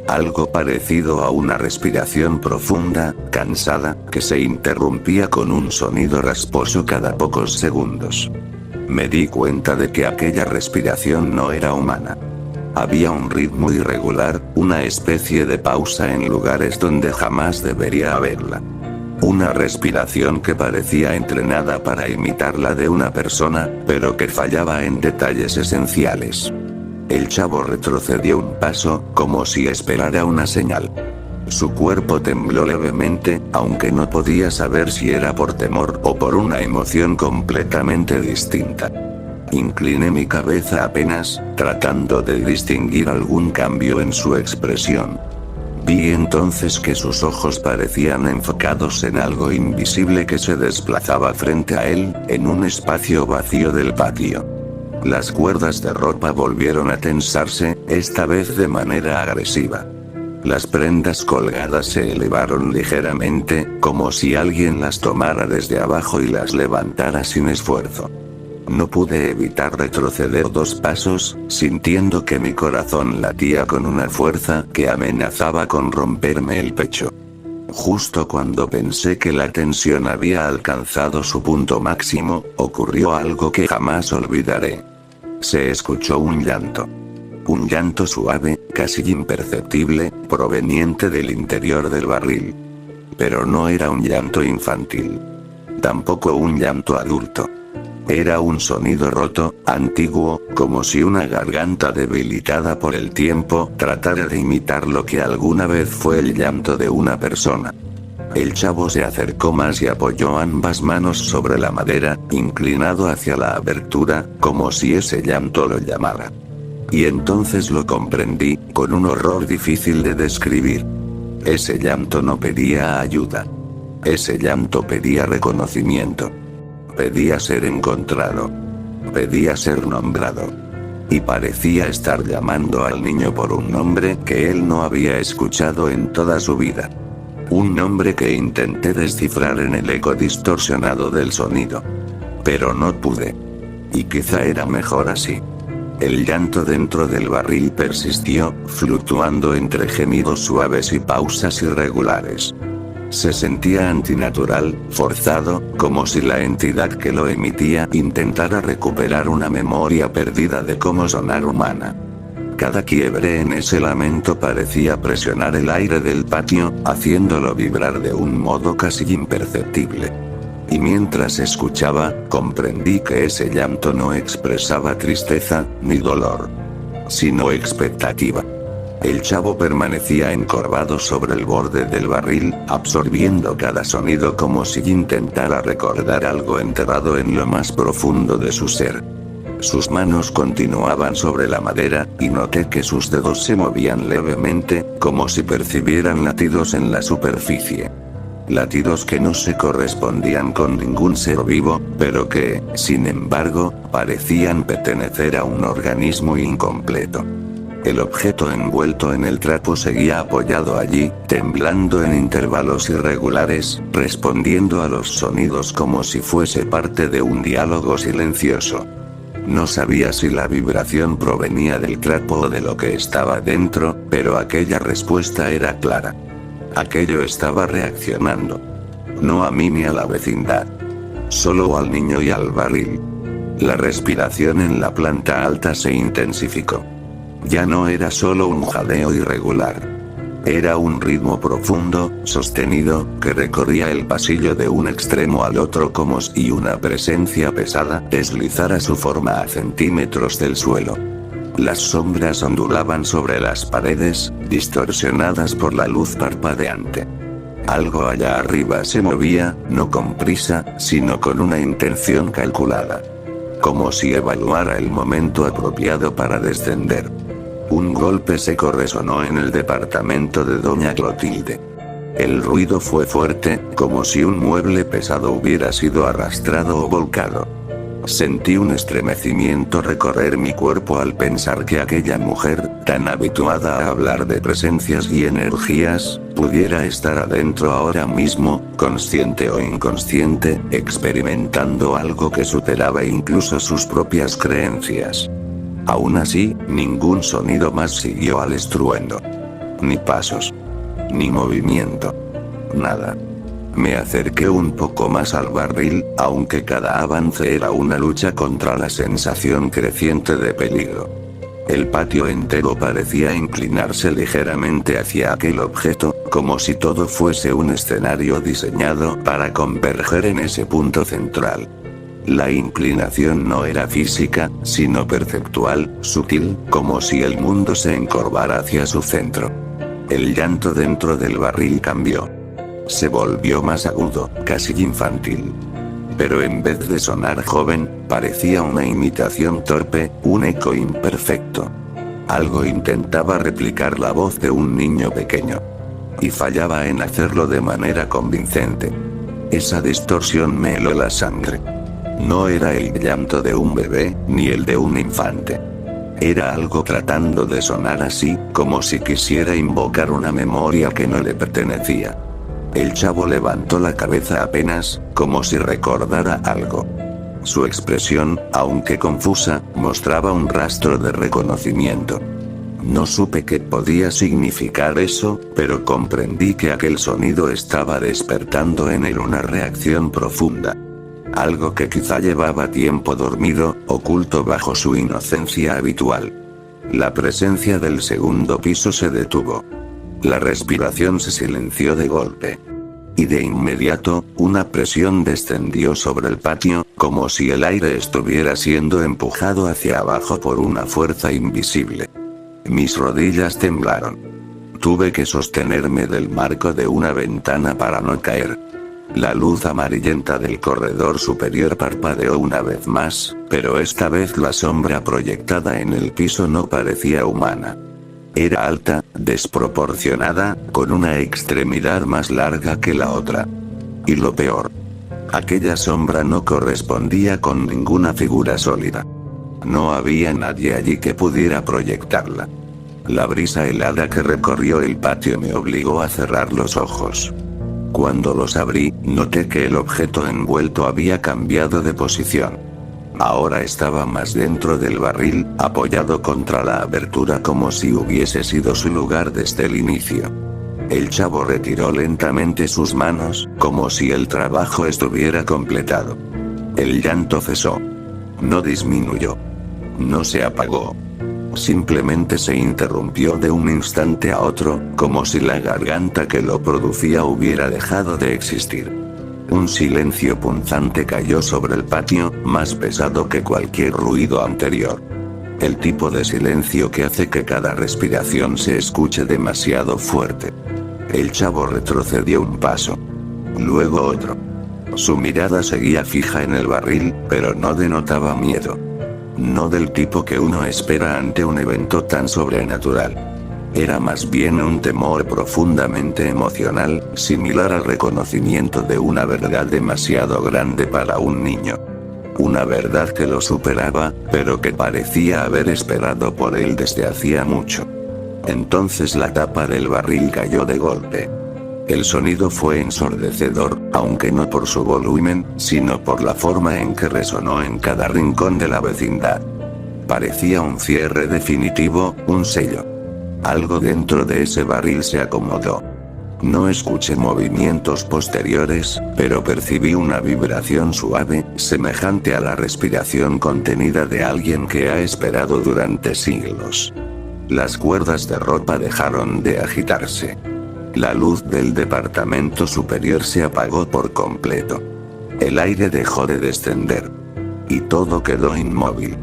Algo parecido a una respiración profunda, cansada, que se interrumpía con un sonido rasposo cada pocos segundos. Me di cuenta de que aquella respiración no era humana. Había un ritmo irregular, una especie de pausa en lugares donde jamás debería haberla. Una respiración que parecía entrenada para imitar la de una persona, pero que fallaba en detalles esenciales. El chavo retrocedió un paso, como si esperara una señal. Su cuerpo tembló levemente, aunque no podía saber si era por temor o por una emoción completamente distinta. Incliné mi cabeza apenas, tratando de distinguir algún cambio en su expresión. Vi entonces que sus ojos parecían enfocados en algo invisible que se desplazaba frente a él, en un espacio vacío del patio. Las cuerdas de ropa volvieron a tensarse, esta vez de manera agresiva. Las prendas colgadas se elevaron ligeramente, como si alguien las tomara desde abajo y las levantara sin esfuerzo. No pude evitar retroceder 2 pasos, sintiendo que mi corazón latía con una fuerza que amenazaba con romperme el pecho. Justo cuando pensé que la tensión había alcanzado su punto máximo, ocurrió algo que jamás olvidaré. Se escuchó un llanto. Un llanto suave, casi imperceptible, proveniente del interior del barril. Pero no era un llanto infantil. Tampoco un llanto adulto. Era un sonido roto, antiguo, como si una garganta debilitada por el tiempo tratara de imitar lo que alguna vez fue el llanto de una persona. El chavo se acercó más y apoyó ambas manos sobre la madera, inclinado hacia la abertura, como si ese llanto lo llamara. Y entonces lo comprendí, con un horror difícil de describir. Ese llanto no pedía ayuda. Ese llanto pedía reconocimiento. Pedía ser encontrado. Pedía ser nombrado. Y parecía estar llamando al niño por un nombre que él no había escuchado en toda su vida. Un nombre que intenté descifrar en el eco distorsionado del sonido. Pero no pude. Y quizá era mejor así. El llanto dentro del barril persistió, fluctuando entre gemidos suaves y pausas irregulares. Se sentía antinatural, forzado, como si la entidad que lo emitía intentara recuperar una memoria perdida de cómo sonar humana. Cada quiebre en ese lamento parecía presionar el aire del patio, haciéndolo vibrar de un modo casi imperceptible. Y mientras escuchaba, comprendí que ese llanto no expresaba tristeza, ni dolor, sino expectativa. El chavo permanecía encorvado sobre el borde del barril, absorbiendo cada sonido como si intentara recordar algo enterrado en lo más profundo de su ser. Sus manos continuaban sobre la madera, y noté que sus dedos se movían levemente, como si percibieran latidos en la superficie. Latidos que no se correspondían con ningún ser vivo, pero que, sin embargo, parecían pertenecer a un organismo incompleto. El objeto envuelto en el trapo seguía apoyado allí, temblando en intervalos irregulares, respondiendo a los sonidos como si fuese parte de un diálogo silencioso. No sabía si la vibración provenía del trapo o de lo que estaba dentro, pero aquella respuesta era clara. Aquello estaba reaccionando. No a mí ni a la vecindad. Solo al niño y al barril. La respiración en la planta alta se intensificó. Ya no era solo un jadeo irregular. Era un ritmo profundo, sostenido, que recorría el pasillo de un extremo al otro como si una presencia pesada deslizara su forma a centímetros del suelo. Las sombras ondulaban sobre las paredes, distorsionadas por la luz parpadeante. Algo allá arriba se movía, no con prisa, sino con una intención calculada. Como si evaluara el momento apropiado para descender. Un golpe seco resonó en el departamento de doña Clotilde. El ruido fue fuerte, como si un mueble pesado hubiera sido arrastrado o volcado. Sentí un estremecimiento recorrer mi cuerpo al pensar que aquella mujer, tan habituada a hablar de presencias y energías, pudiera estar adentro ahora mismo, consciente o inconsciente, experimentando algo que superaba incluso sus propias creencias. Aún así, ningún sonido más siguió al estruendo. Ni pasos. Ni movimiento. Nada. Me acerqué un poco más al barril, aunque cada avance era una lucha contra la sensación creciente de peligro. El patio entero parecía inclinarse ligeramente hacia aquel objeto, como si todo fuese un escenario diseñado para converger en ese punto central. La inclinación no era física, sino perceptual, sutil, como si el mundo se encorvara hacia su centro. El llanto dentro del barril cambió. Se volvió más agudo, casi infantil. Pero en vez de sonar joven, parecía una imitación torpe, un eco imperfecto. Algo intentaba replicar la voz de un niño pequeño. Y fallaba en hacerlo de manera convincente. Esa distorsión me heló la sangre. No era el llanto de un bebé, ni el de un infante. Era algo tratando de sonar así, como si quisiera invocar una memoria que no le pertenecía. El chavo levantó la cabeza apenas, como si recordara algo. Su expresión, aunque confusa, mostraba un rastro de reconocimiento. No supe qué podía significar eso, pero comprendí que aquel sonido estaba despertando en él una reacción profunda. Algo que quizá llevaba tiempo dormido, oculto bajo su inocencia habitual. La presencia del segundo piso se detuvo. La respiración se silenció de golpe. Y de inmediato, una presión descendió sobre el patio, como si el aire estuviera siendo empujado hacia abajo por una fuerza invisible. Mis rodillas temblaron. Tuve que sostenerme del marco de una ventana para no caer. La luz amarillenta del corredor superior parpadeó una vez más, pero esta vez la sombra proyectada en el piso no parecía humana. Era alta, desproporcionada, con una extremidad más larga que la otra. Y lo peor. Aquella sombra no correspondía con ninguna figura sólida. No había nadie allí que pudiera proyectarla. La brisa helada que recorrió el patio me obligó a cerrar los ojos. Cuando los abrí, noté que el objeto envuelto había cambiado de posición. Ahora estaba más dentro del barril, apoyado contra la abertura como si hubiese sido su lugar desde el inicio. El chavo retiró lentamente sus manos, como si el trabajo estuviera completado. El llanto cesó. No disminuyó. No se apagó. Simplemente se interrumpió de un instante a otro, como si la garganta que lo producía hubiera dejado de existir. Un silencio punzante cayó sobre el patio, más pesado que cualquier ruido anterior. El tipo de silencio que hace que cada respiración se escuche demasiado fuerte. El chavo retrocedió un paso. Luego otro. Su mirada seguía fija en el barril, pero no denotaba miedo. No del tipo que uno espera ante un evento tan sobrenatural. Era más bien un temor profundamente emocional, similar al reconocimiento de una verdad demasiado grande para un niño. Una verdad que lo superaba, pero que parecía haber esperado por él desde hacía mucho. Entonces la tapa del barril cayó de golpe. El sonido fue ensordecedor, aunque no por su volumen, sino por la forma en que resonó en cada rincón de la vecindad. Parecía un cierre definitivo, un sello. Algo dentro de ese barril se acomodó. No escuché movimientos posteriores, pero percibí una vibración suave, semejante a la respiración contenida de alguien que ha esperado durante siglos. Las cuerdas de ropa dejaron de agitarse. La luz del departamento superior se apagó por completo. El aire dejó de descender. Y todo quedó inmóvil.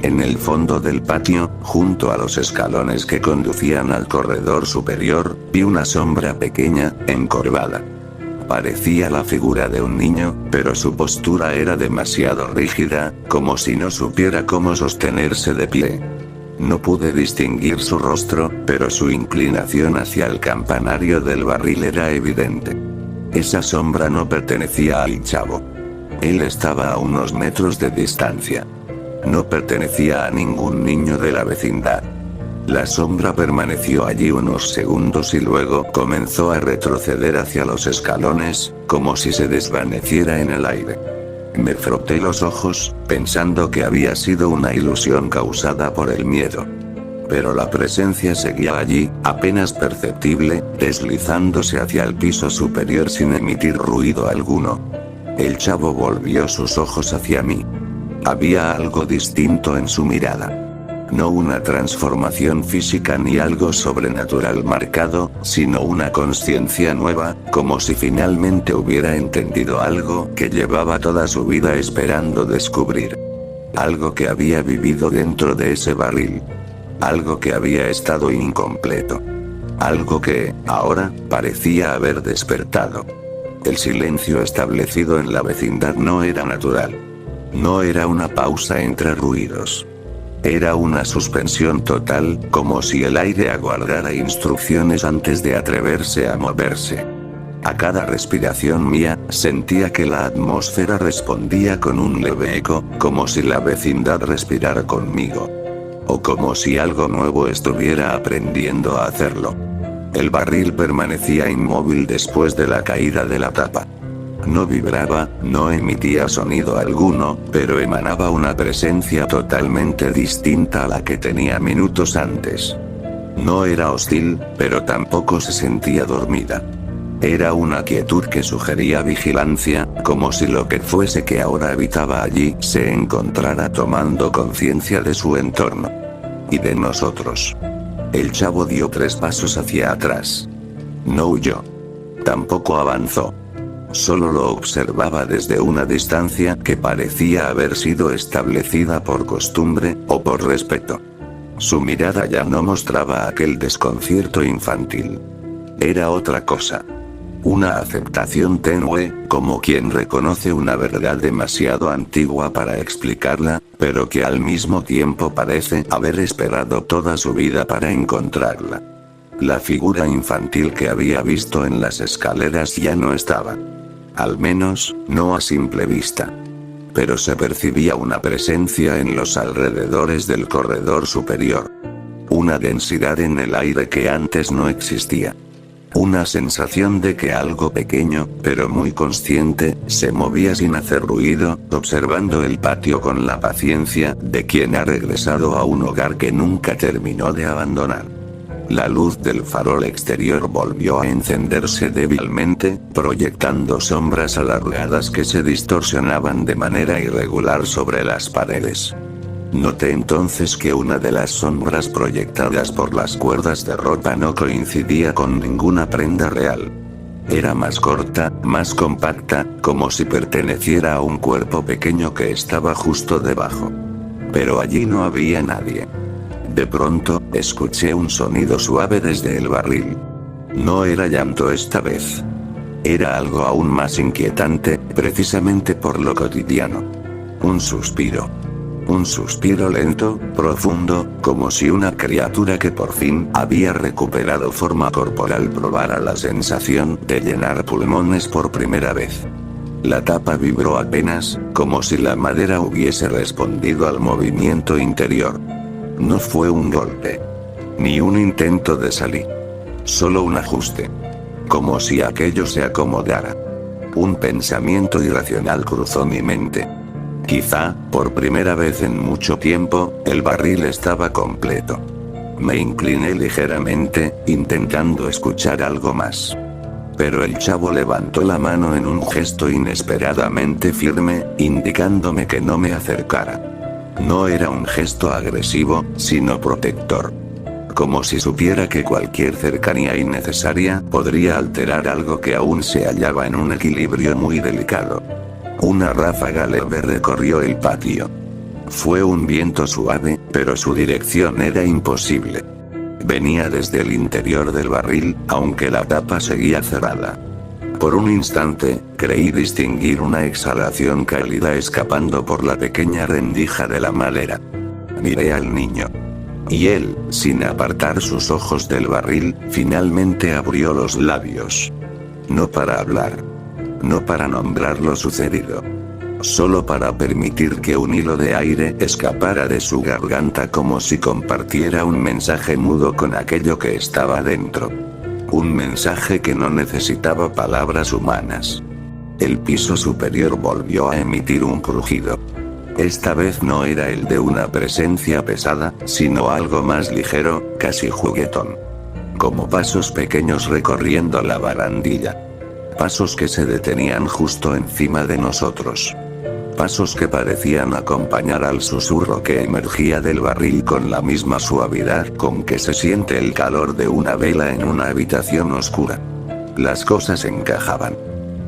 En el fondo del patio, junto a los escalones que conducían al corredor superior, vi una sombra pequeña, encorvada. Parecía la figura de un niño, pero su postura era demasiado rígida, como si no supiera cómo sostenerse de pie. No pude distinguir su rostro, pero su inclinación hacia el campanario del barril era evidente. Esa sombra no pertenecía al chavo. Él estaba a unos metros de distancia. No pertenecía a ningún niño de la vecindad. La sombra permaneció allí unos segundos y luego comenzó a retroceder hacia los escalones, como si se desvaneciera en el aire. Me froté los ojos, pensando que había sido una ilusión causada por el miedo. Pero la presencia seguía allí, apenas perceptible, deslizándose hacia el piso superior sin emitir ruido alguno. El chavo volvió sus ojos hacia mí. Había algo distinto en su mirada. No una transformación física ni algo sobrenatural marcado, sino una conciencia nueva, como si finalmente hubiera entendido algo que llevaba toda su vida esperando descubrir. Algo que había vivido dentro de ese barril. Algo que había estado incompleto. Algo que, ahora, parecía haber despertado. El silencio establecido en la vecindad no era natural. No era una pausa entre ruidos. Era una suspensión total, como si el aire aguardara instrucciones antes de atreverse a moverse. A cada respiración mía, sentía que la atmósfera respondía con un leve eco, como si la vecindad respirara conmigo. O como si algo nuevo estuviera aprendiendo a hacerlo. El barril permanecía inmóvil después de la caída de la tapa. No vibraba, no emitía sonido alguno, pero emanaba una presencia totalmente distinta a la que tenía minutos antes. No era hostil, pero tampoco se sentía dormida. Era una quietud que sugería vigilancia, como si lo que fuese que ahora habitaba allí se encontrara tomando conciencia de su entorno. Y de nosotros. El chavo dio 3 pasos hacia atrás. No huyó. Tampoco avanzó. Solo lo observaba desde una distancia que parecía haber sido establecida por costumbre, o por respeto. Su mirada ya no mostraba aquel desconcierto infantil. Era otra cosa. Una aceptación tenue, como quien reconoce una verdad demasiado antigua para explicarla, pero que al mismo tiempo parece haber esperado toda su vida para encontrarla. La figura infantil que había visto en las escaleras ya no estaba. Al menos, no a simple vista. Pero se percibía una presencia en los alrededores del corredor superior. Una densidad en el aire que antes no existía. Una sensación de que algo pequeño, pero muy consciente, se movía sin hacer ruido, observando el patio con la paciencia de quien ha regresado a un hogar que nunca terminó de abandonar. La luz del farol exterior volvió a encenderse débilmente, proyectando sombras alargadas que se distorsionaban de manera irregular sobre las paredes. Noté entonces que una de las sombras proyectadas por las cuerdas de ropa no coincidía con ninguna prenda real. Era más corta, más compacta, como si perteneciera a un cuerpo pequeño que estaba justo debajo. Pero allí no había nadie. De pronto, escuché un sonido suave desde el barril. No era llanto esta vez. Era algo aún más inquietante, precisamente por lo cotidiano. Un suspiro. Un suspiro lento, profundo, como si una criatura que por fin había recuperado forma corporal probara la sensación de llenar pulmones por primera vez. La tapa vibró apenas, como si la madera hubiese respondido al movimiento interior. No fue un golpe. Ni un intento de salir. Solo un ajuste. Como si aquello se acomodara. Un pensamiento irracional cruzó mi mente. Quizá, por primera vez en mucho tiempo, el barril estaba completo. Me incliné ligeramente, intentando escuchar algo más. Pero el chavo levantó la mano en un gesto inesperadamente firme, indicándome que no me acercara. No era un gesto agresivo, sino protector. Como si supiera que cualquier cercanía innecesaria podría alterar algo que aún se hallaba en un equilibrio muy delicado. Una ráfaga leve recorrió el patio. Fue un viento suave, pero su dirección era imposible. Venía desde el interior del barril, aunque la tapa seguía cerrada. Por un instante, creí distinguir una exhalación cálida escapando por la pequeña rendija de la madera. Miré al niño. Y él, sin apartar sus ojos del barril, finalmente abrió los labios. No para hablar. No para nombrar lo sucedido. Solo para permitir que un hilo de aire escapara de su garganta como si compartiera un mensaje mudo con aquello que estaba dentro. Un mensaje que no necesitaba palabras humanas. El piso superior volvió a emitir un crujido. Esta vez no era el de una presencia pesada, sino algo más ligero, casi juguetón. Como pasos pequeños recorriendo la barandilla. Pasos que se detenían justo encima de nosotros. Pasos que parecían acompañar al susurro que emergía del barril con la misma suavidad con que se siente el calor de una vela en una habitación oscura. Las cosas encajaban.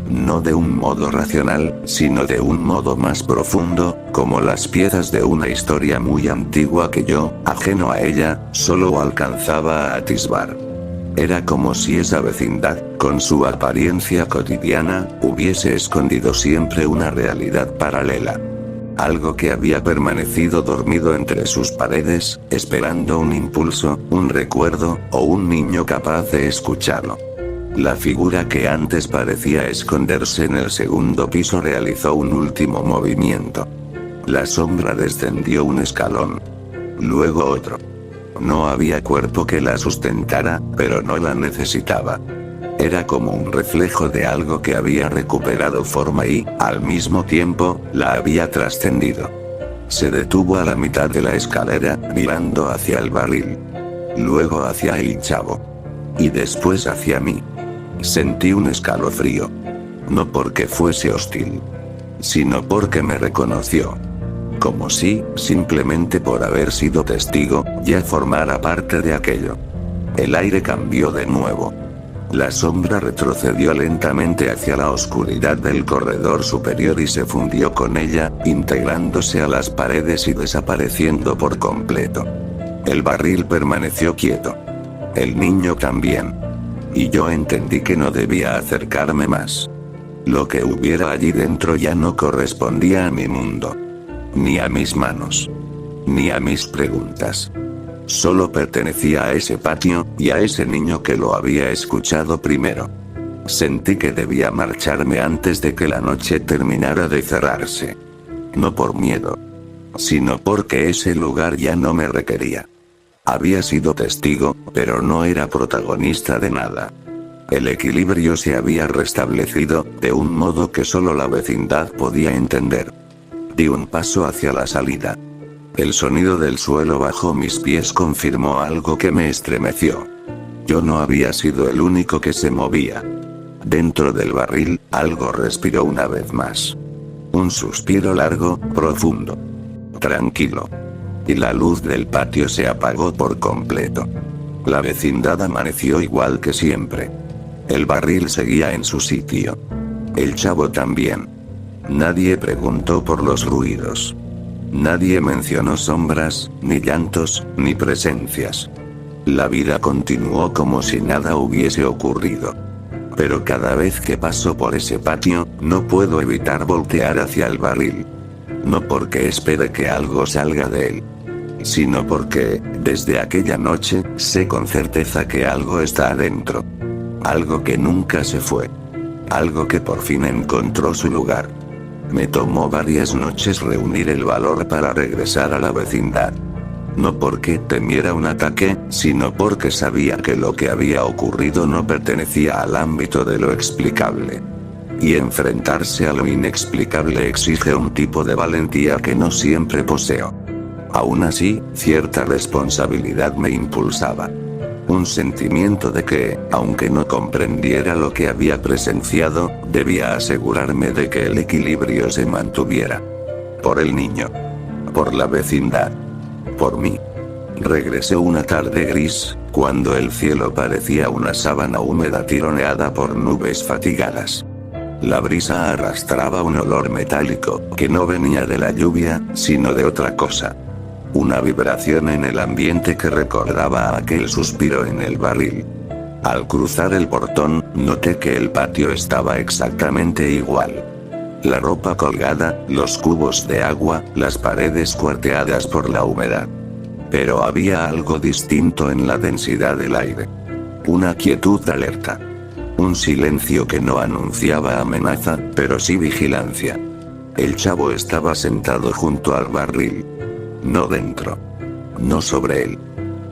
No de un modo racional, sino de un modo más profundo, como las piezas de una historia muy antigua que yo, ajeno a ella, solo alcanzaba a atisbar. Era como si esa vecindad, con su apariencia cotidiana, hubiese escondido siempre una realidad paralela. Algo que había permanecido dormido entre sus paredes, esperando un impulso, un recuerdo, o un niño capaz de escucharlo. La figura que antes parecía esconderse en el segundo piso realizó un último movimiento. La sombra descendió un escalón. Luego otro. No había cuerpo que la sustentara, pero no la necesitaba. Era como un reflejo de algo que había recuperado forma y, al mismo tiempo, la había trascendido. Se detuvo a la mitad de la escalera, mirando hacia el barril. Luego hacia el chavo. Y después hacia mí. Sentí un escalofrío. No porque fuese hostil. Sino porque me reconoció. Como si, simplemente por haber sido testigo, ya formara parte de aquello. El aire cambió de nuevo. La sombra retrocedió lentamente hacia la oscuridad del corredor superior y se fundió con ella, integrándose a las paredes y desapareciendo por completo. El barril permaneció quieto. El niño también. Y yo entendí que no debía acercarme más. Lo que hubiera allí dentro ya no correspondía a mi mundo. Ni a mis manos. Ni a mis preguntas. Solo pertenecía a ese patio, y a ese niño que lo había escuchado primero. Sentí que debía marcharme antes de que la noche terminara de cerrarse. No por miedo. Sino porque ese lugar ya no me requería. Había sido testigo, pero no era protagonista de nada. El equilibrio se había restablecido, de un modo que solo la vecindad podía entender. Di un paso hacia la salida. El sonido del suelo bajo mis pies confirmó algo que me estremeció. Yo no había sido el único que se movía. Dentro del barril, algo respiró una vez más. Un suspiro largo, profundo. Tranquilo. Y la luz del patio se apagó por completo. La vecindad amaneció igual que siempre. El barril seguía en su sitio. El chavo también. Nadie preguntó por los ruidos. Nadie mencionó sombras, ni llantos, ni presencias. La vida continuó como si nada hubiese ocurrido. Pero cada vez que paso por ese patio, no puedo evitar voltear hacia el barril. No porque espere que algo salga de él. Sino porque, desde aquella noche, sé con certeza que algo está adentro. Algo que nunca se fue. Algo que por fin encontró su lugar. Me tomó varias noches reunir el valor para regresar a la vecindad. No porque temiera un ataque, sino porque sabía que lo que había ocurrido no pertenecía al ámbito de lo explicable. Y enfrentarse a lo inexplicable exige un tipo de valentía que no siempre poseo. Aún así, cierta responsabilidad me impulsaba. Un sentimiento de que, aunque no comprendiera lo que había presenciado, debía asegurarme de que el equilibrio se mantuviera. Por el niño. Por la vecindad. Por mí. Regresé una tarde gris, cuando el cielo parecía una sábana húmeda tironeada por nubes fatigadas. La brisa arrastraba un olor metálico, que no venía de la lluvia, sino de otra cosa. Una vibración en el ambiente que recordaba a aquel suspiro en el barril. Al cruzar el portón, noté que el patio estaba exactamente igual. La ropa colgada, los cubos de agua, las paredes cuarteadas por la humedad. Pero había algo distinto en la densidad del aire. Una quietud alerta. Un silencio que no anunciaba amenaza, pero sí vigilancia. El chavo estaba sentado junto al barril. No dentro. No sobre él.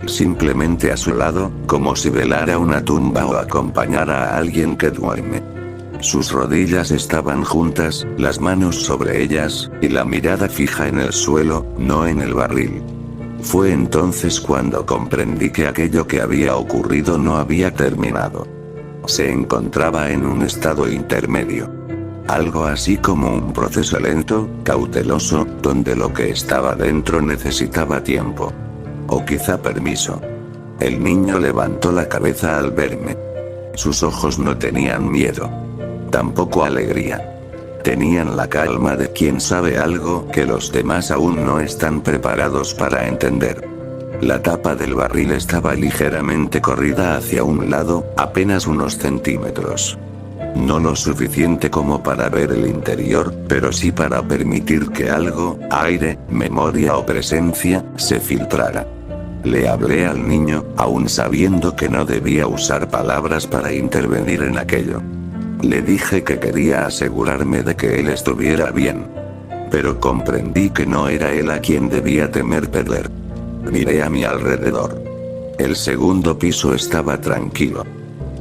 Simplemente a su lado, como si velara una tumba o acompañara a alguien que duerme. Sus rodillas estaban juntas, las manos sobre ellas, y la mirada fija en el suelo, no en el barril. Fue entonces cuando comprendí que aquello que había ocurrido no había terminado. Se encontraba en un estado intermedio. Algo así como un proceso lento, cauteloso, donde lo que estaba dentro necesitaba tiempo. O quizá permiso. El niño levantó la cabeza al verme. Sus ojos no tenían miedo. Tampoco alegría. Tenían la calma de quien sabe algo que los demás aún no están preparados para entender. La tapa del barril estaba ligeramente corrida hacia un lado, apenas unos centímetros. No lo suficiente como para ver el interior, pero sí para permitir que algo, aire, memoria o presencia, se filtrara. Le hablé al niño, aún sabiendo que no debía usar palabras para intervenir en aquello. Le dije que quería asegurarme de que él estuviera bien. Pero comprendí que no era él a quien debía temer perder. Miré a mi alrededor. El segundo piso estaba tranquilo.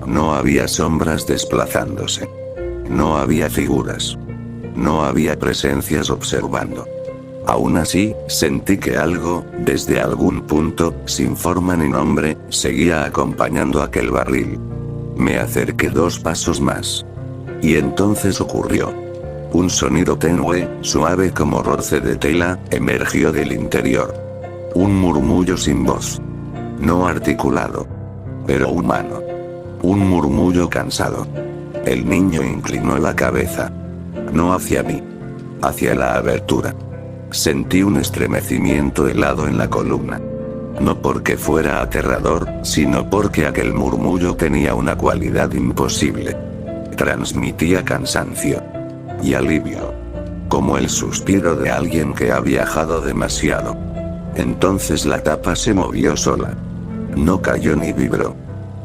No había sombras desplazándose. No había figuras. No había presencias observando. Aún así, sentí que algo, desde algún punto, sin forma ni nombre, seguía acompañando aquel barril. Me acerqué 2 pasos más. Y entonces ocurrió. Un sonido tenue, suave como roce de tela, emergió del interior. Un murmullo sin voz. No articulado. Pero humano. Un murmullo cansado. El niño inclinó la cabeza. No hacia mí. Hacia la abertura. Sentí un estremecimiento helado en la columna. No porque fuera aterrador, sino porque aquel murmullo tenía una cualidad imposible. Transmitía cansancio. Y alivio. Como el suspiro de alguien que ha viajado demasiado. Entonces la tapa se movió sola. No cayó ni vibró.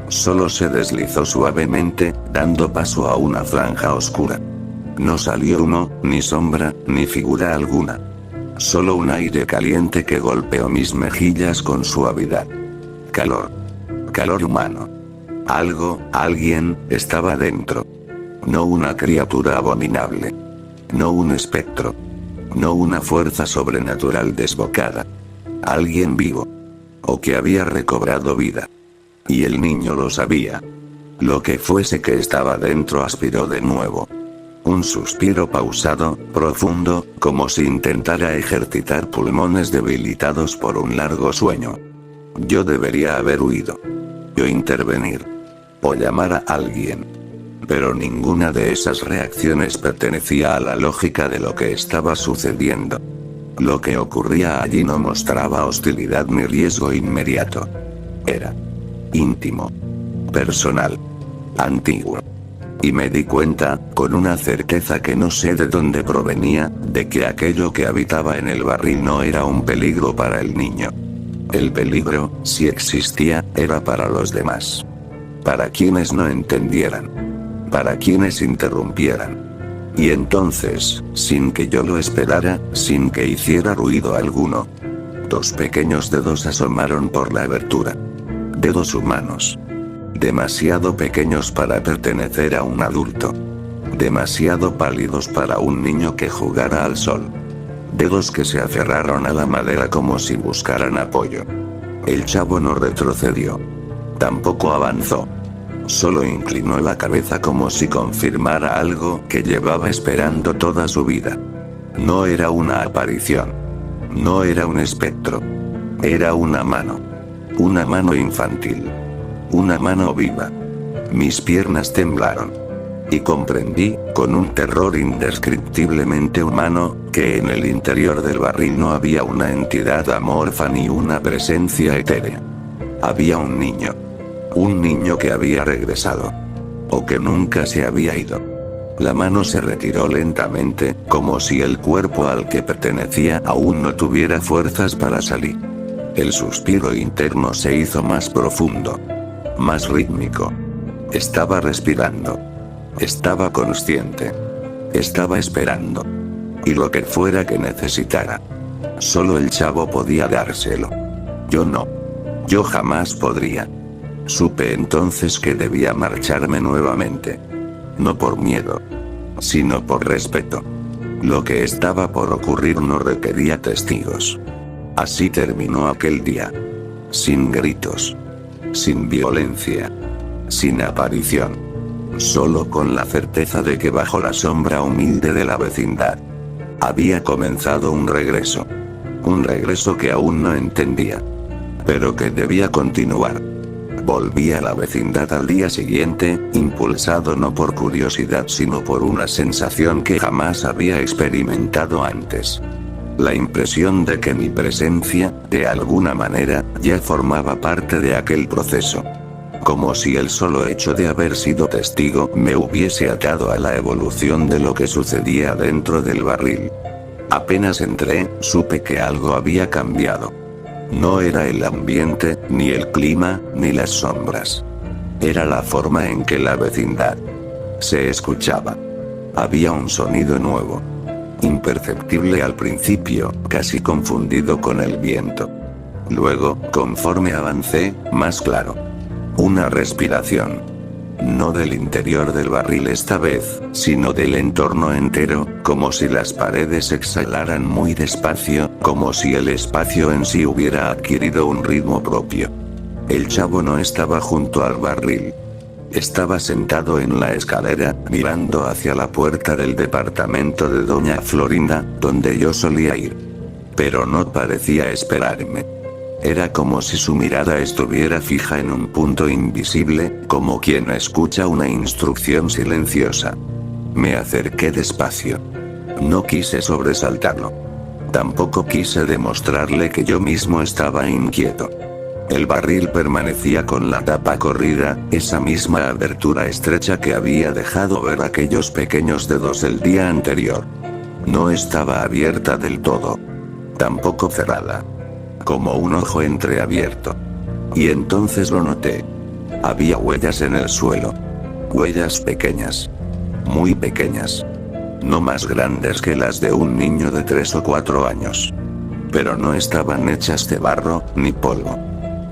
Solo se deslizó suavemente, dando paso a una franja oscura. No salió humo, ni sombra, ni figura alguna. Solo un aire caliente que golpeó mis mejillas con suavidad. Calor. Calor humano. Algo, alguien, estaba dentro. No una criatura abominable. No un espectro. No una fuerza sobrenatural desbocada. Alguien vivo. O que había recobrado vida. Y el niño lo sabía. Lo que fuese que estaba dentro aspiró de nuevo. Un suspiro pausado, profundo, como si intentara ejercitar pulmones debilitados por un largo sueño. Yo debería haber huido. Yo intervenir. O llamar a alguien. Pero ninguna de esas reacciones pertenecía a la lógica de lo que estaba sucediendo. Lo que ocurría allí no mostraba hostilidad ni riesgo inmediato. Era íntimo. Personal. Antiguo. Y me di cuenta, con una certeza que no sé de dónde provenía, de que aquello que habitaba en el barril no era un peligro para el niño. El peligro, si existía, era para los demás. Para quienes no entendieran. Para quienes interrumpieran. Y entonces, sin que yo lo esperara, sin que hiciera ruido alguno, 2 pequeños dedos asomaron por la abertura. Dedos humanos. Demasiado pequeños para pertenecer a un adulto. Demasiado pálidos para un niño que jugara al sol. Dedos que se aferraron a la madera como si buscaran apoyo. El chavo no retrocedió. Tampoco avanzó. Solo inclinó la cabeza como si confirmara algo que llevaba esperando toda su vida. No era una aparición. No era un espectro. Era una mano. Una mano infantil. Una mano viva. Mis piernas temblaron. Y comprendí, con un terror indescriptiblemente humano, que en el interior del barril no había una entidad amorfa ni una presencia etérea. Había un niño. Un niño que había regresado. O que nunca se había ido. La mano se retiró lentamente, como si el cuerpo al que pertenecía aún no tuviera fuerzas para salir. El suspiro interno se hizo más profundo. Más rítmico. Estaba respirando. Estaba consciente. Estaba esperando. Y lo que fuera que necesitara. Solo el chavo podía dárselo. Yo no. Yo jamás podría. Supe entonces que debía marcharme nuevamente. No por miedo. Sino por respeto. Lo que estaba por ocurrir no requería testigos. Así terminó aquel día. Sin gritos. Sin violencia. Sin aparición. Solo con la certeza de que bajo la sombra humilde de la vecindad había comenzado un regreso. Un regreso que aún no entendía. Pero que debía continuar. Volví a la vecindad al día siguiente, impulsado no por curiosidad sino por una sensación que jamás había experimentado antes. La impresión de que mi presencia, de alguna manera, ya formaba parte de aquel proceso. Como si el solo hecho de haber sido testigo me hubiese atado a la evolución de lo que sucedía dentro del barril. Apenas entré, supe que algo había cambiado. No era el ambiente, ni el clima, ni las sombras. Era la forma en que la vecindad se escuchaba. Había un sonido nuevo. Imperceptible al principio, casi confundido con el viento. Luego, conforme avancé, más claro. Una respiración. No del interior del barril esta vez, sino del entorno entero, como si las paredes exhalaran muy despacio, como si el espacio en sí hubiera adquirido un ritmo propio. El chavo no estaba junto al barril. Estaba sentado en la escalera, mirando hacia la puerta del departamento de doña Florinda, donde yo solía ir. Pero no parecía esperarme. Era como si su mirada estuviera fija en un punto invisible, como quien escucha una instrucción silenciosa. Me acerqué despacio. No quise sobresaltarlo. Tampoco quise demostrarle que yo mismo estaba inquieto. El barril permanecía con la tapa corrida, esa misma abertura estrecha que había dejado ver aquellos pequeños dedos el día anterior. No estaba abierta del todo. Tampoco cerrada. Como un ojo entreabierto. Y entonces lo noté. Había huellas en el suelo. Huellas pequeñas. Muy pequeñas. No más grandes que las de un niño de 3 o 4 años. Pero no estaban hechas de barro, ni polvo.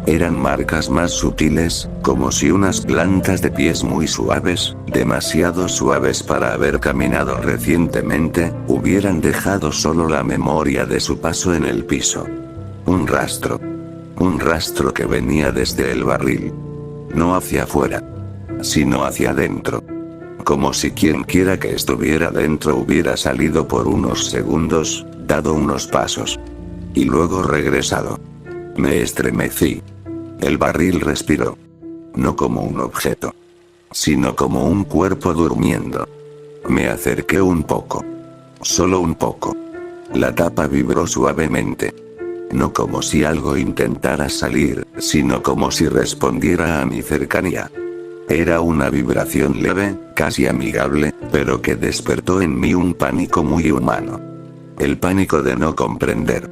Eran marcas más sutiles, como si unas plantas de pies muy suaves, demasiado suaves para haber caminado recientemente, hubieran dejado solo la memoria de su paso en el piso. Un rastro. Un rastro que venía desde el barril. No hacia afuera. Sino hacia adentro. Como si quien quiera que estuviera dentro hubiera salido por unos segundos, dado unos pasos. Y luego regresado. Me estremecí. El barril respiró. No como un objeto. Sino como un cuerpo durmiendo. Me acerqué un poco. Solo un poco. La tapa vibró suavemente. No como si algo intentara salir, sino como si respondiera a mi cercanía. Era una vibración leve, casi amigable, pero que despertó en mí un pánico muy humano. El pánico de no comprender.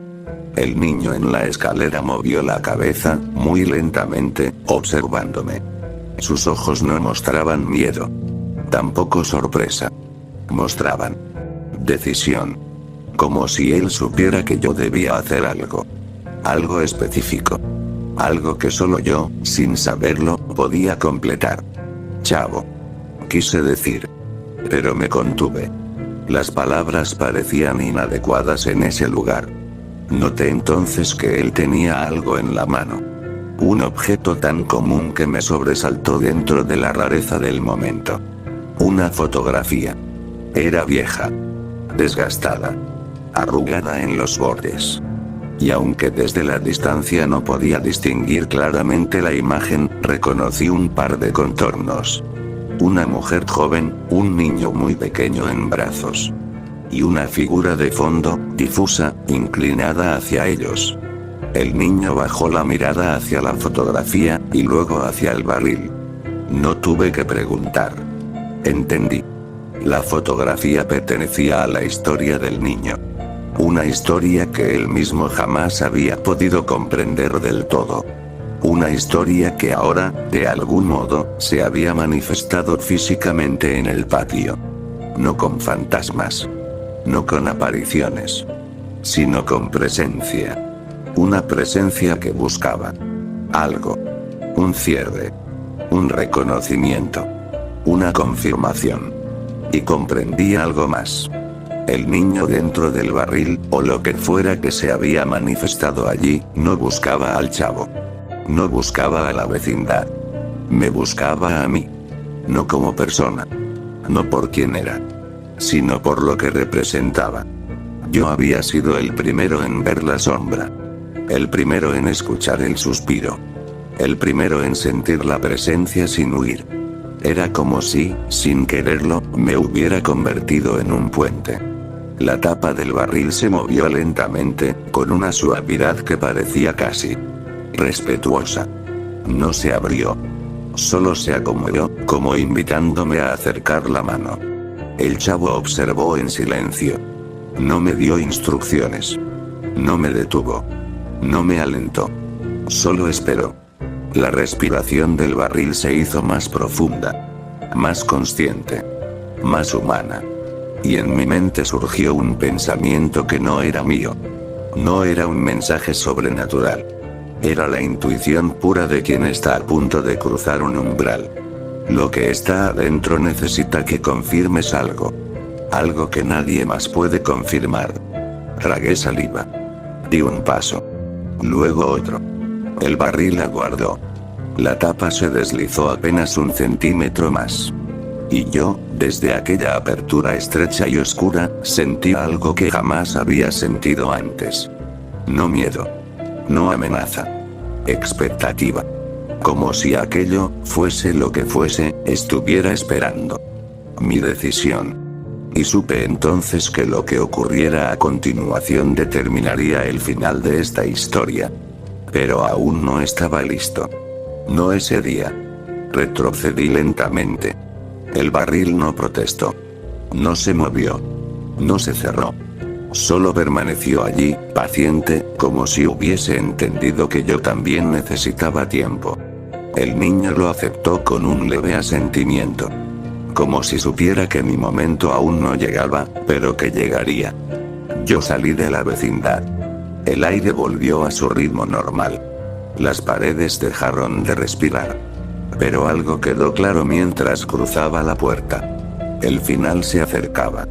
El niño en la escalera movió la cabeza, muy lentamente, observándome. Sus ojos no mostraban miedo. Tampoco sorpresa. Mostraban decisión. Como si él supiera que yo debía hacer algo. Algo específico. Algo que solo yo, sin saberlo, podía completar. Chavo. Quise decir. Pero me contuve. Las palabras parecían inadecuadas en ese lugar. Noté entonces que él tenía algo en la mano. Un objeto tan común que me sobresaltó dentro de la rareza del momento. Una fotografía. Era vieja. Desgastada. Arrugada en los bordes. Y aunque desde la distancia no podía distinguir claramente la imagen, reconocí un par de contornos. Una mujer joven, un niño muy pequeño en brazos. Y una figura de fondo, difusa, inclinada hacia ellos. El niño bajó la mirada hacia la fotografía, y luego hacia el barril. No tuve que preguntar. Entendí. La fotografía pertenecía a la historia del niño. Una historia que él mismo jamás había podido comprender del todo. Una historia que ahora, de algún modo, se había manifestado físicamente en el patio. No con fantasmas. No con apariciones. Sino con presencia. Una presencia que buscaba algo. Un cierre. Un reconocimiento. Una confirmación. Y comprendí algo más. El niño dentro del barril, o lo que fuera que se había manifestado allí, no buscaba al chavo. No buscaba a la vecindad. Me buscaba a mí. No como persona. No por quién era. Sino por lo que representaba. Yo había sido el primero en ver la sombra. El primero en escuchar el suspiro. El primero en sentir la presencia sin huir. Era como si, sin quererlo, me hubiera convertido en un puente. La tapa del barril se movió lentamente, con una suavidad que parecía casi respetuosa. No se abrió. Solo se acomodó, como invitándome a acercar la mano. El chavo observó en silencio. No me dio instrucciones. No me detuvo. No me alentó. Solo esperó. La respiración del barril se hizo más profunda. Más consciente. Más humana. Y en mi mente surgió un pensamiento que no era mío. No era un mensaje sobrenatural. Era la intuición pura de quien está a punto de cruzar un umbral. Lo que está adentro necesita que confirmes algo. Algo que nadie más puede confirmar. Tragué saliva. Di un paso. Luego otro. El barril aguardó. La tapa se deslizó apenas un centímetro más. Y yo, desde aquella apertura estrecha y oscura, sentí algo que jamás había sentido antes. No miedo. No amenaza. Expectativa. Como si aquello, fuese lo que fuese, estuviera esperando mi decisión. Y supe entonces que lo que ocurriera a continuación determinaría el final de esta historia. Pero aún no estaba listo. No ese día. Retrocedí lentamente. El barril no protestó. No se movió. No se cerró. Solo permaneció allí, paciente, como si hubiese entendido que yo también necesitaba tiempo. El niño lo aceptó con un leve asentimiento. Como si supiera que mi momento aún no llegaba, pero que llegaría. Yo salí de la vecindad. El aire volvió a su ritmo normal. Las paredes dejaron de respirar. Pero algo quedó claro mientras cruzaba la puerta. El final se acercaba.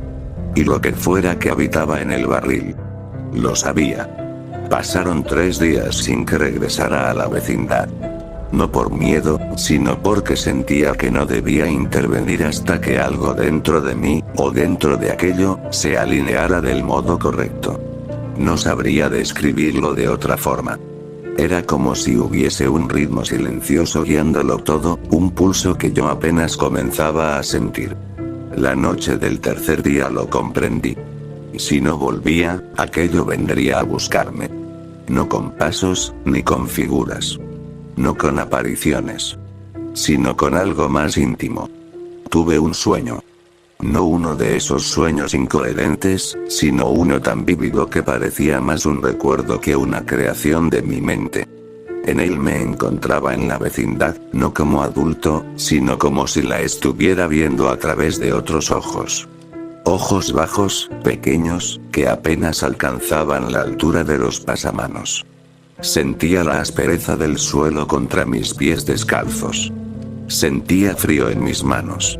Y lo que fuera que habitaba en el barril. Lo sabía. Pasaron 3 días sin que regresara a la vecindad. No por miedo, sino porque sentía que no debía intervenir hasta que algo dentro de mí, o dentro de aquello, se alineara del modo correcto. No sabría describirlo de otra forma. Era como si hubiese un ritmo silencioso guiándolo todo, un pulso que yo apenas comenzaba a sentir. La noche del tercer día lo comprendí. Si no volvía, aquello vendría a buscarme. No con pasos, ni con figuras. No con apariciones. Sino con algo más íntimo. Tuve un sueño. No uno de esos sueños incoherentes, sino uno tan vívido que parecía más un recuerdo que una creación de mi mente. En él me encontraba en la vecindad, no como adulto, sino como si la estuviera viendo a través de otros ojos. Ojos bajos, pequeños, que apenas alcanzaban la altura de los pasamanos. Sentía la aspereza del suelo contra mis pies descalzos. Sentía frío en mis manos.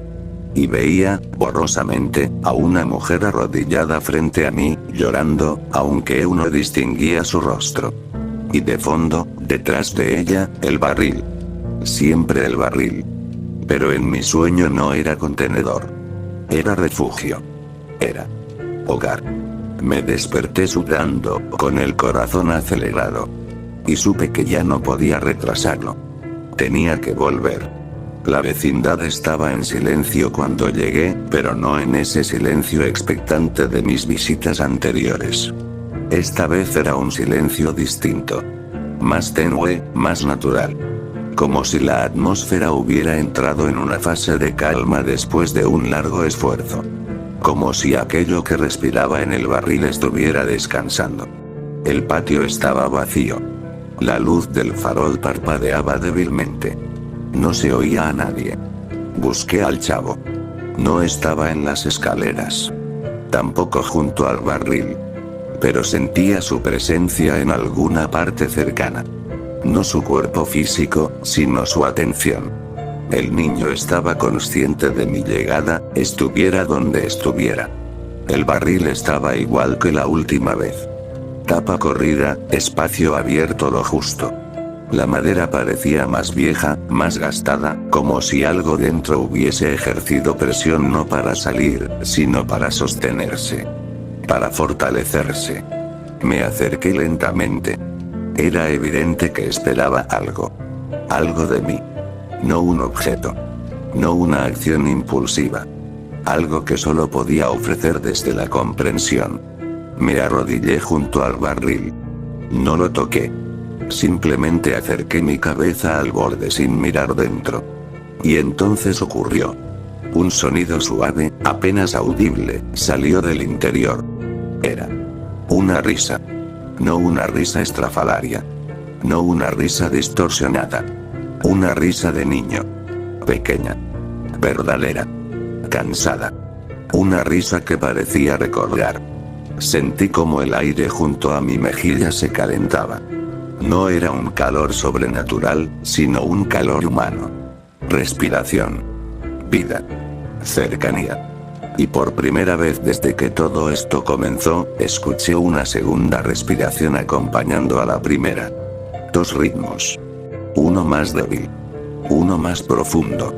Y veía, borrosamente, a una mujer arrodillada frente a mí, llorando, aunque aún no distinguía su rostro. Y de fondo, detrás de ella, el barril. Siempre el barril. Pero en mi sueño no era contenedor. Era refugio. Era hogar. Me desperté sudando, con el corazón acelerado. Y supe que ya no podía retrasarlo. Tenía que volver. La vecindad estaba en silencio cuando llegué, pero no en ese silencio expectante de mis visitas anteriores. Esta vez era un silencio distinto. Más tenue, más natural. Como si la atmósfera hubiera entrado en una fase de calma después de un largo esfuerzo. Como si aquello que respiraba en el barril estuviera descansando. El patio estaba vacío. La luz del farol parpadeaba débilmente. No se oía a nadie. Busqué al chavo. No estaba en las escaleras. Tampoco junto al barril. Pero sentía su presencia en alguna parte cercana. No su cuerpo físico, sino su atención. El niño estaba consciente de mi llegada, estuviera donde estuviera. El barril estaba igual que la última vez. Tapa corrida, espacio abierto lo justo. La madera parecía más vieja, más gastada, como si algo dentro hubiese ejercido presión no para salir, sino para sostenerse. Para fortalecerse. Me acerqué lentamente. Era evidente que esperaba algo. Algo de mí. No un objeto. No una acción impulsiva. Algo que solo podía ofrecer desde la comprensión. Me arrodillé junto al barril. No lo toqué. Simplemente acerqué mi cabeza al borde sin mirar dentro. Y entonces ocurrió. Un sonido suave, apenas audible, salió del interior. Era una risa. No una risa estrafalaria. No una risa distorsionada. Una risa de niño. Pequeña. Verdadera. Cansada. Una risa que parecía recordar. Sentí como el aire junto a mi mejilla se calentaba. No era un calor sobrenatural, sino un calor humano. Respiración. Vida. Cercanía. Y por primera vez desde que todo esto comenzó, escuché una segunda respiración acompañando a la primera. 2 ritmos. Uno más débil. Uno más profundo.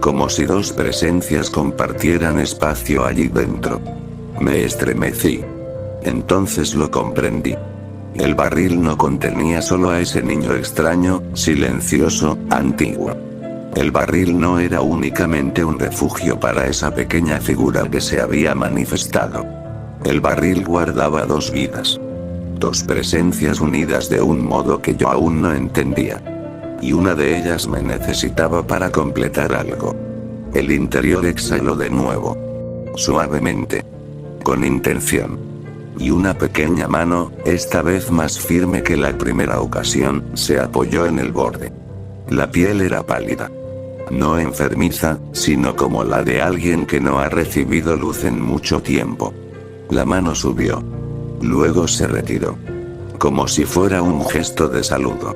Como si 2 presencias compartieran espacio allí dentro. Me estremecí. Entonces lo comprendí. El barril no contenía solo a ese niño extraño, silencioso, antiguo. El barril no era únicamente un refugio para esa pequeña figura que se había manifestado. El barril guardaba 2 vidas. 2 presencias unidas de un modo que yo aún no entendía. Y una de ellas me necesitaba para completar algo. El interior exhaló de nuevo. Suavemente. Con intención. Y una pequeña mano, esta vez más firme que la primera ocasión, se apoyó en el borde. La piel era pálida. No enfermiza, sino como la de alguien que no ha recibido luz en mucho tiempo. La mano subió. Luego se retiró. Como si fuera un gesto de saludo.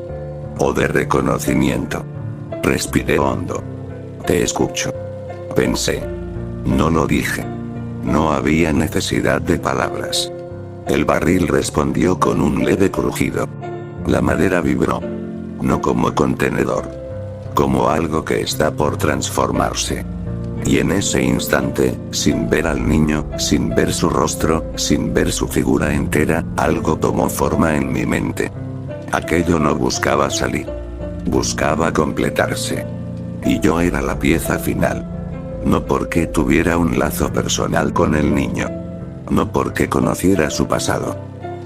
O de reconocimiento. Respiré hondo. Te escucho. Pensé. No lo dije. No había necesidad de palabras. El barril respondió con un leve crujido. La madera vibró. No como contenedor. Como algo que está por transformarse. Y en ese instante, sin ver al niño, sin ver su rostro, sin ver su figura entera, algo tomó forma en mi mente. Aquello no buscaba salir. Buscaba completarse. Y yo era la pieza final. No porque tuviera un lazo personal con el niño. No porque conociera su pasado.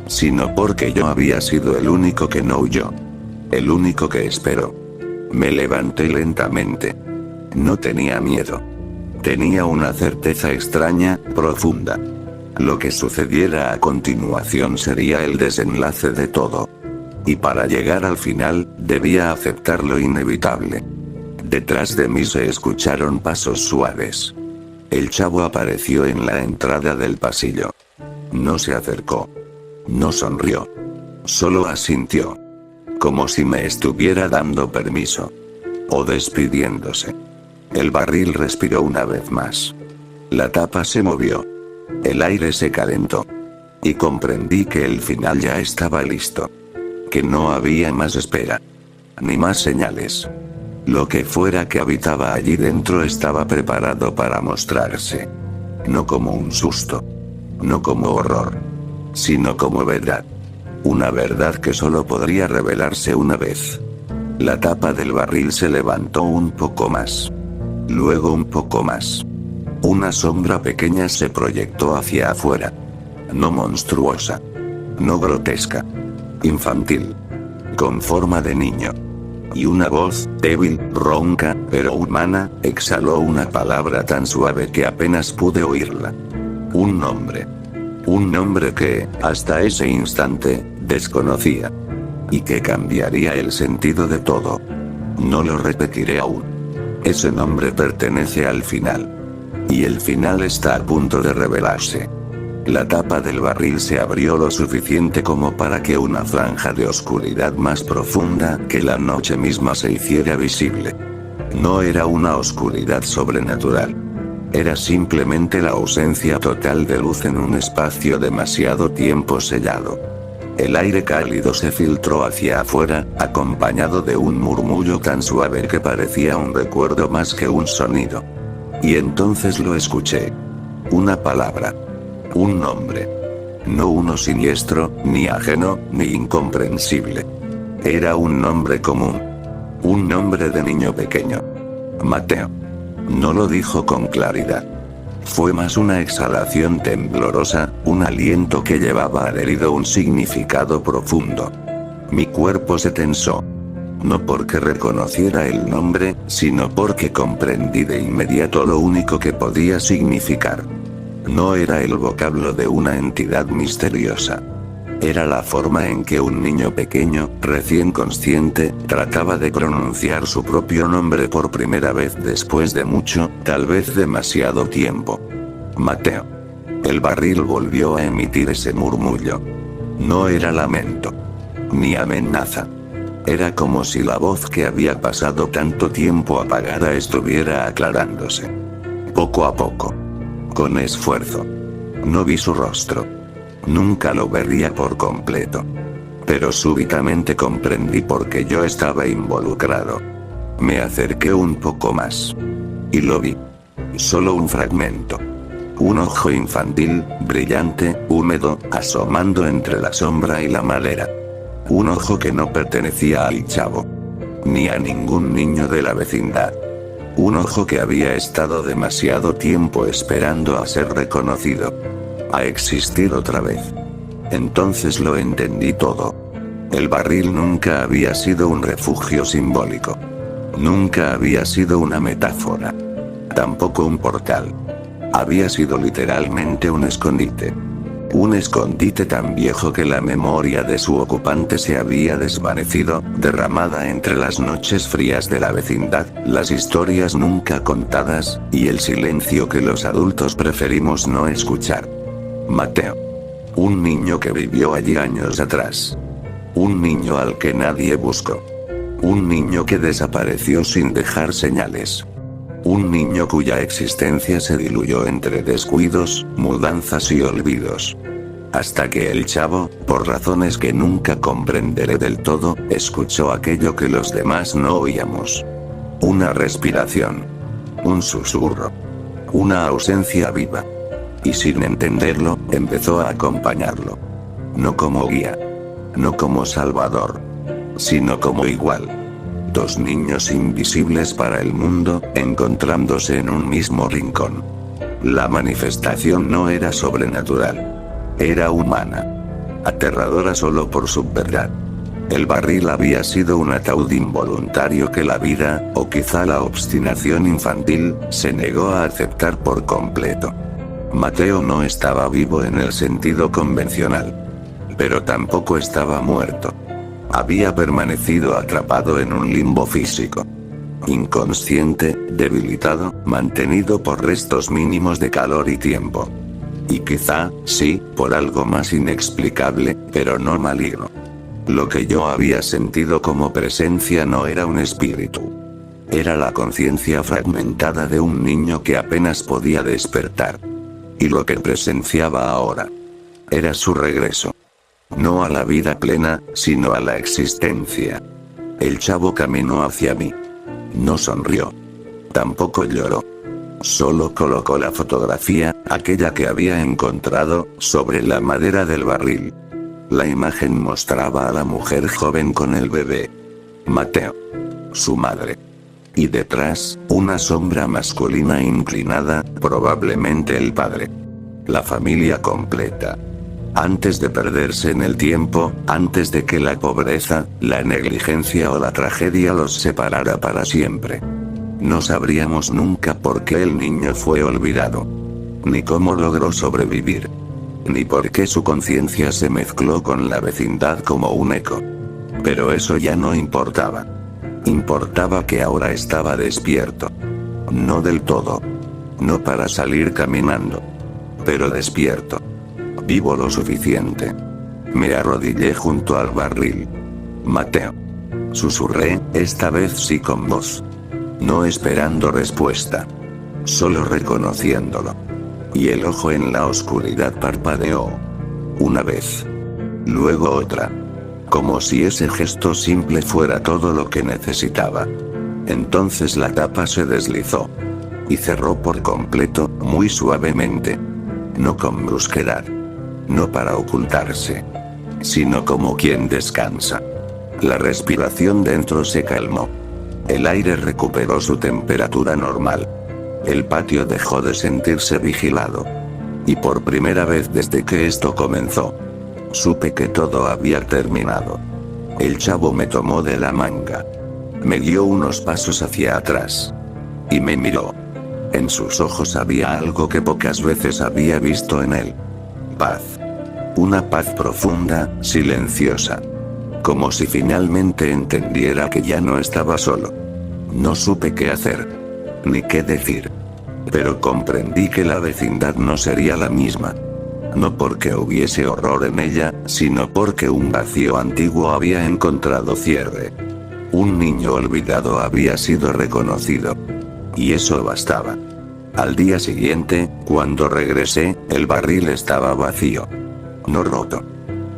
Sino porque yo había sido el único que no huyó. El único que esperó. Me levanté lentamente. No tenía miedo. Tenía una certeza extraña, profunda. Lo que sucediera a continuación sería el desenlace de todo. Y para llegar al final, debía aceptar lo inevitable. Detrás de mí se escucharon pasos suaves. El chavo apareció en la entrada del pasillo. No se acercó. No sonrió. Solo asintió. Como si me estuviera dando permiso. O despidiéndose. El barril respiró una vez más. La tapa se movió. El aire se calentó. Y comprendí que el final ya estaba listo. Que no había más espera. Ni más señales. Lo que fuera que habitaba allí dentro estaba preparado para mostrarse. No como un susto. No como horror. Sino como verdad. Una verdad que solo podría revelarse una vez. La tapa del barril se levantó un poco más. Luego un poco más. Una sombra pequeña se proyectó hacia afuera. No monstruosa. No grotesca. Infantil. Con forma de niño. Y una voz, débil, ronca, pero humana, exhaló una palabra tan suave que apenas pude oírla. Un nombre. Un nombre que, hasta ese instante, desconocía. Y que cambiaría el sentido de todo. No lo repetiré aún. Ese nombre pertenece al final. Y el final está a punto de revelarse. La tapa del barril se abrió lo suficiente como para que una franja de oscuridad más profunda que la noche misma se hiciera visible. No era una oscuridad sobrenatural. Era simplemente la ausencia total de luz en un espacio demasiado tiempo sellado. El aire cálido se filtró hacia afuera, acompañado de un murmullo tan suave que parecía un recuerdo más que un sonido. Y entonces lo escuché. Una palabra. Un nombre. No uno siniestro, ni ajeno, ni incomprensible. Era un nombre común. Un nombre de niño pequeño. Mateo. No lo dijo con claridad. Fue más una exhalación temblorosa, un aliento que llevaba adherido un significado profundo. Mi cuerpo se tensó. No porque reconociera el nombre, sino porque comprendí de inmediato lo único que podía significar. No era el vocablo de una entidad misteriosa. Era la forma en que un niño pequeño, recién consciente, trataba de pronunciar su propio nombre por primera vez después de mucho, tal vez demasiado tiempo. Mateo. El barril volvió a emitir ese murmullo. No era lamento. Ni amenaza. Era como si la voz que había pasado tanto tiempo apagada estuviera aclarándose. Poco a poco. Con esfuerzo. No vi su rostro. Nunca lo vería por completo. Pero súbitamente comprendí por qué yo estaba involucrado. Me acerqué un poco más. Y lo vi. Solo un fragmento. Un ojo infantil, brillante, húmedo, asomando entre la sombra y la madera. Un ojo que no pertenecía al chavo. Ni a ningún niño de la vecindad. Un ojo que había estado demasiado tiempo esperando a ser reconocido. A existir otra vez. Entonces lo entendí todo. El barril nunca había sido un refugio simbólico. Nunca había sido una metáfora. Tampoco un portal. Había sido literalmente un escondite. Un escondite tan viejo que la memoria de su ocupante se había desvanecido, derramada entre las noches frías de la vecindad, las historias nunca contadas, y el silencio que los adultos preferimos no escuchar. Mateo. Un niño que vivió allí años atrás. Un niño al que nadie buscó. Un niño que desapareció sin dejar señales. Un niño cuya existencia se diluyó entre descuidos, mudanzas y olvidos. Hasta que el chavo, por razones que nunca comprenderé del todo, escuchó aquello que los demás no oíamos. Una respiración. Un susurro. Una ausencia viva. Y sin entenderlo, empezó a acompañarlo. No como guía. No como salvador. Sino como igual. Dos niños invisibles para el mundo, encontrándose en un mismo rincón. La manifestación no era sobrenatural. Era humana. Aterradora solo por su verdad. El barril había sido un ataúd involuntario que la vida, o quizá la obstinación infantil, se negó a aceptar por completo. Mateo no estaba vivo en el sentido convencional. Pero tampoco estaba muerto. Había permanecido atrapado en un limbo físico. Inconsciente, debilitado, mantenido por restos mínimos de calor y tiempo. Y quizá, sí, por algo más inexplicable, pero no maligno. Lo que yo había sentido como presencia no era un espíritu. Era la conciencia fragmentada de un niño que apenas podía despertar. Y lo que presenciaba ahora era su regreso. No a la vida plena, sino a la existencia. El chavo caminó hacia mí. No sonrió. Tampoco lloró. Solo colocó la fotografía, aquella que había encontrado, sobre la madera del barril. La imagen mostraba a la mujer joven con el bebé. Mateo. Su madre. Y detrás, una sombra masculina inclinada, probablemente el padre. La familia completa. Antes de perderse en el tiempo, antes de que la pobreza, la negligencia o la tragedia los separara para siempre. No sabríamos nunca por qué el niño fue olvidado. Ni cómo logró sobrevivir. Ni por qué su conciencia se mezcló con la vecindad como un eco. Pero eso ya no importaba. Importaba que ahora estaba despierto. No del todo. No para salir caminando. Pero despierto. Vivo lo suficiente. Me arrodillé junto al barril. Mateo. Susurré, esta vez sí con voz. No esperando respuesta. Solo reconociéndolo. Y el ojo en la oscuridad parpadeó. Una vez. Luego otra. Como si ese gesto simple fuera todo lo que necesitaba. Entonces la tapa se deslizó. Y cerró por completo, muy suavemente. No con brusquedad. No para ocultarse. Sino como quien descansa. La respiración dentro se calmó. El aire recuperó su temperatura normal. El patio dejó de sentirse vigilado. Y por primera vez desde que esto comenzó, supe que todo había terminado. El chavo me tomó de la manga. Me dio unos pasos hacia atrás. Y me miró. En sus ojos había algo que pocas veces había visto en él. Paz. Una paz profunda, silenciosa. Como si finalmente entendiera que ya no estaba solo. No supe qué hacer. Ni qué decir. Pero comprendí que la vecindad no sería la misma. No porque hubiese horror en ella, sino porque un vacío antiguo había encontrado cierre. Un niño olvidado había sido reconocido. Y eso bastaba. Al día siguiente, cuando regresé, el barril estaba vacío. No roto.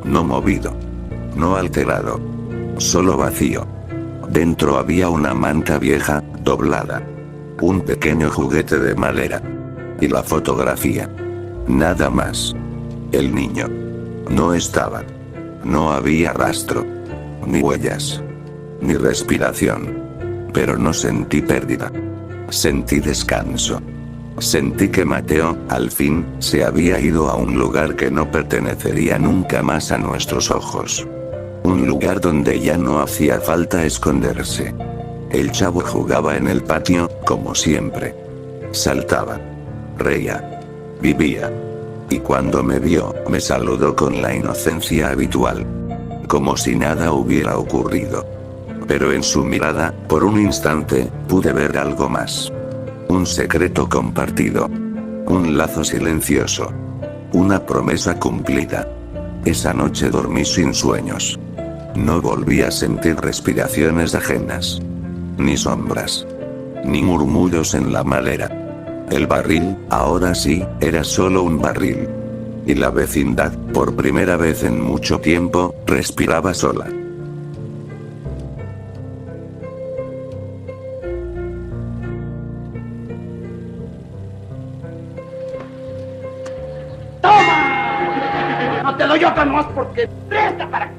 No movido. No alterado. Solo vacío. Dentro había una manta vieja, doblada. Un pequeño juguete de madera. Y la fotografía. Nada más. El niño. No estaba. No había rastro. Ni huellas. Ni respiración. Pero no sentí pérdida. Sentí descanso. Sentí que Mateo, al fin, se había ido a un lugar que no pertenecería nunca más a nuestros ojos. Un lugar donde ya no hacía falta esconderse. El chavo jugaba en el patio, como siempre. Saltaba. Reía. Vivía. Y cuando me vio, me saludó con la inocencia habitual. Como si nada hubiera ocurrido. Pero en su mirada, por un instante, pude ver algo más. Un secreto compartido. Un lazo silencioso. Una promesa cumplida. Esa noche dormí sin sueños. No volví a sentir respiraciones ajenas. Ni sombras. Ni murmullos en la madera. El barril, ahora sí, era solo un barril. Y la vecindad, por primera vez en mucho tiempo, respiraba sola. ¡Toma! No te doy otra más porque presta para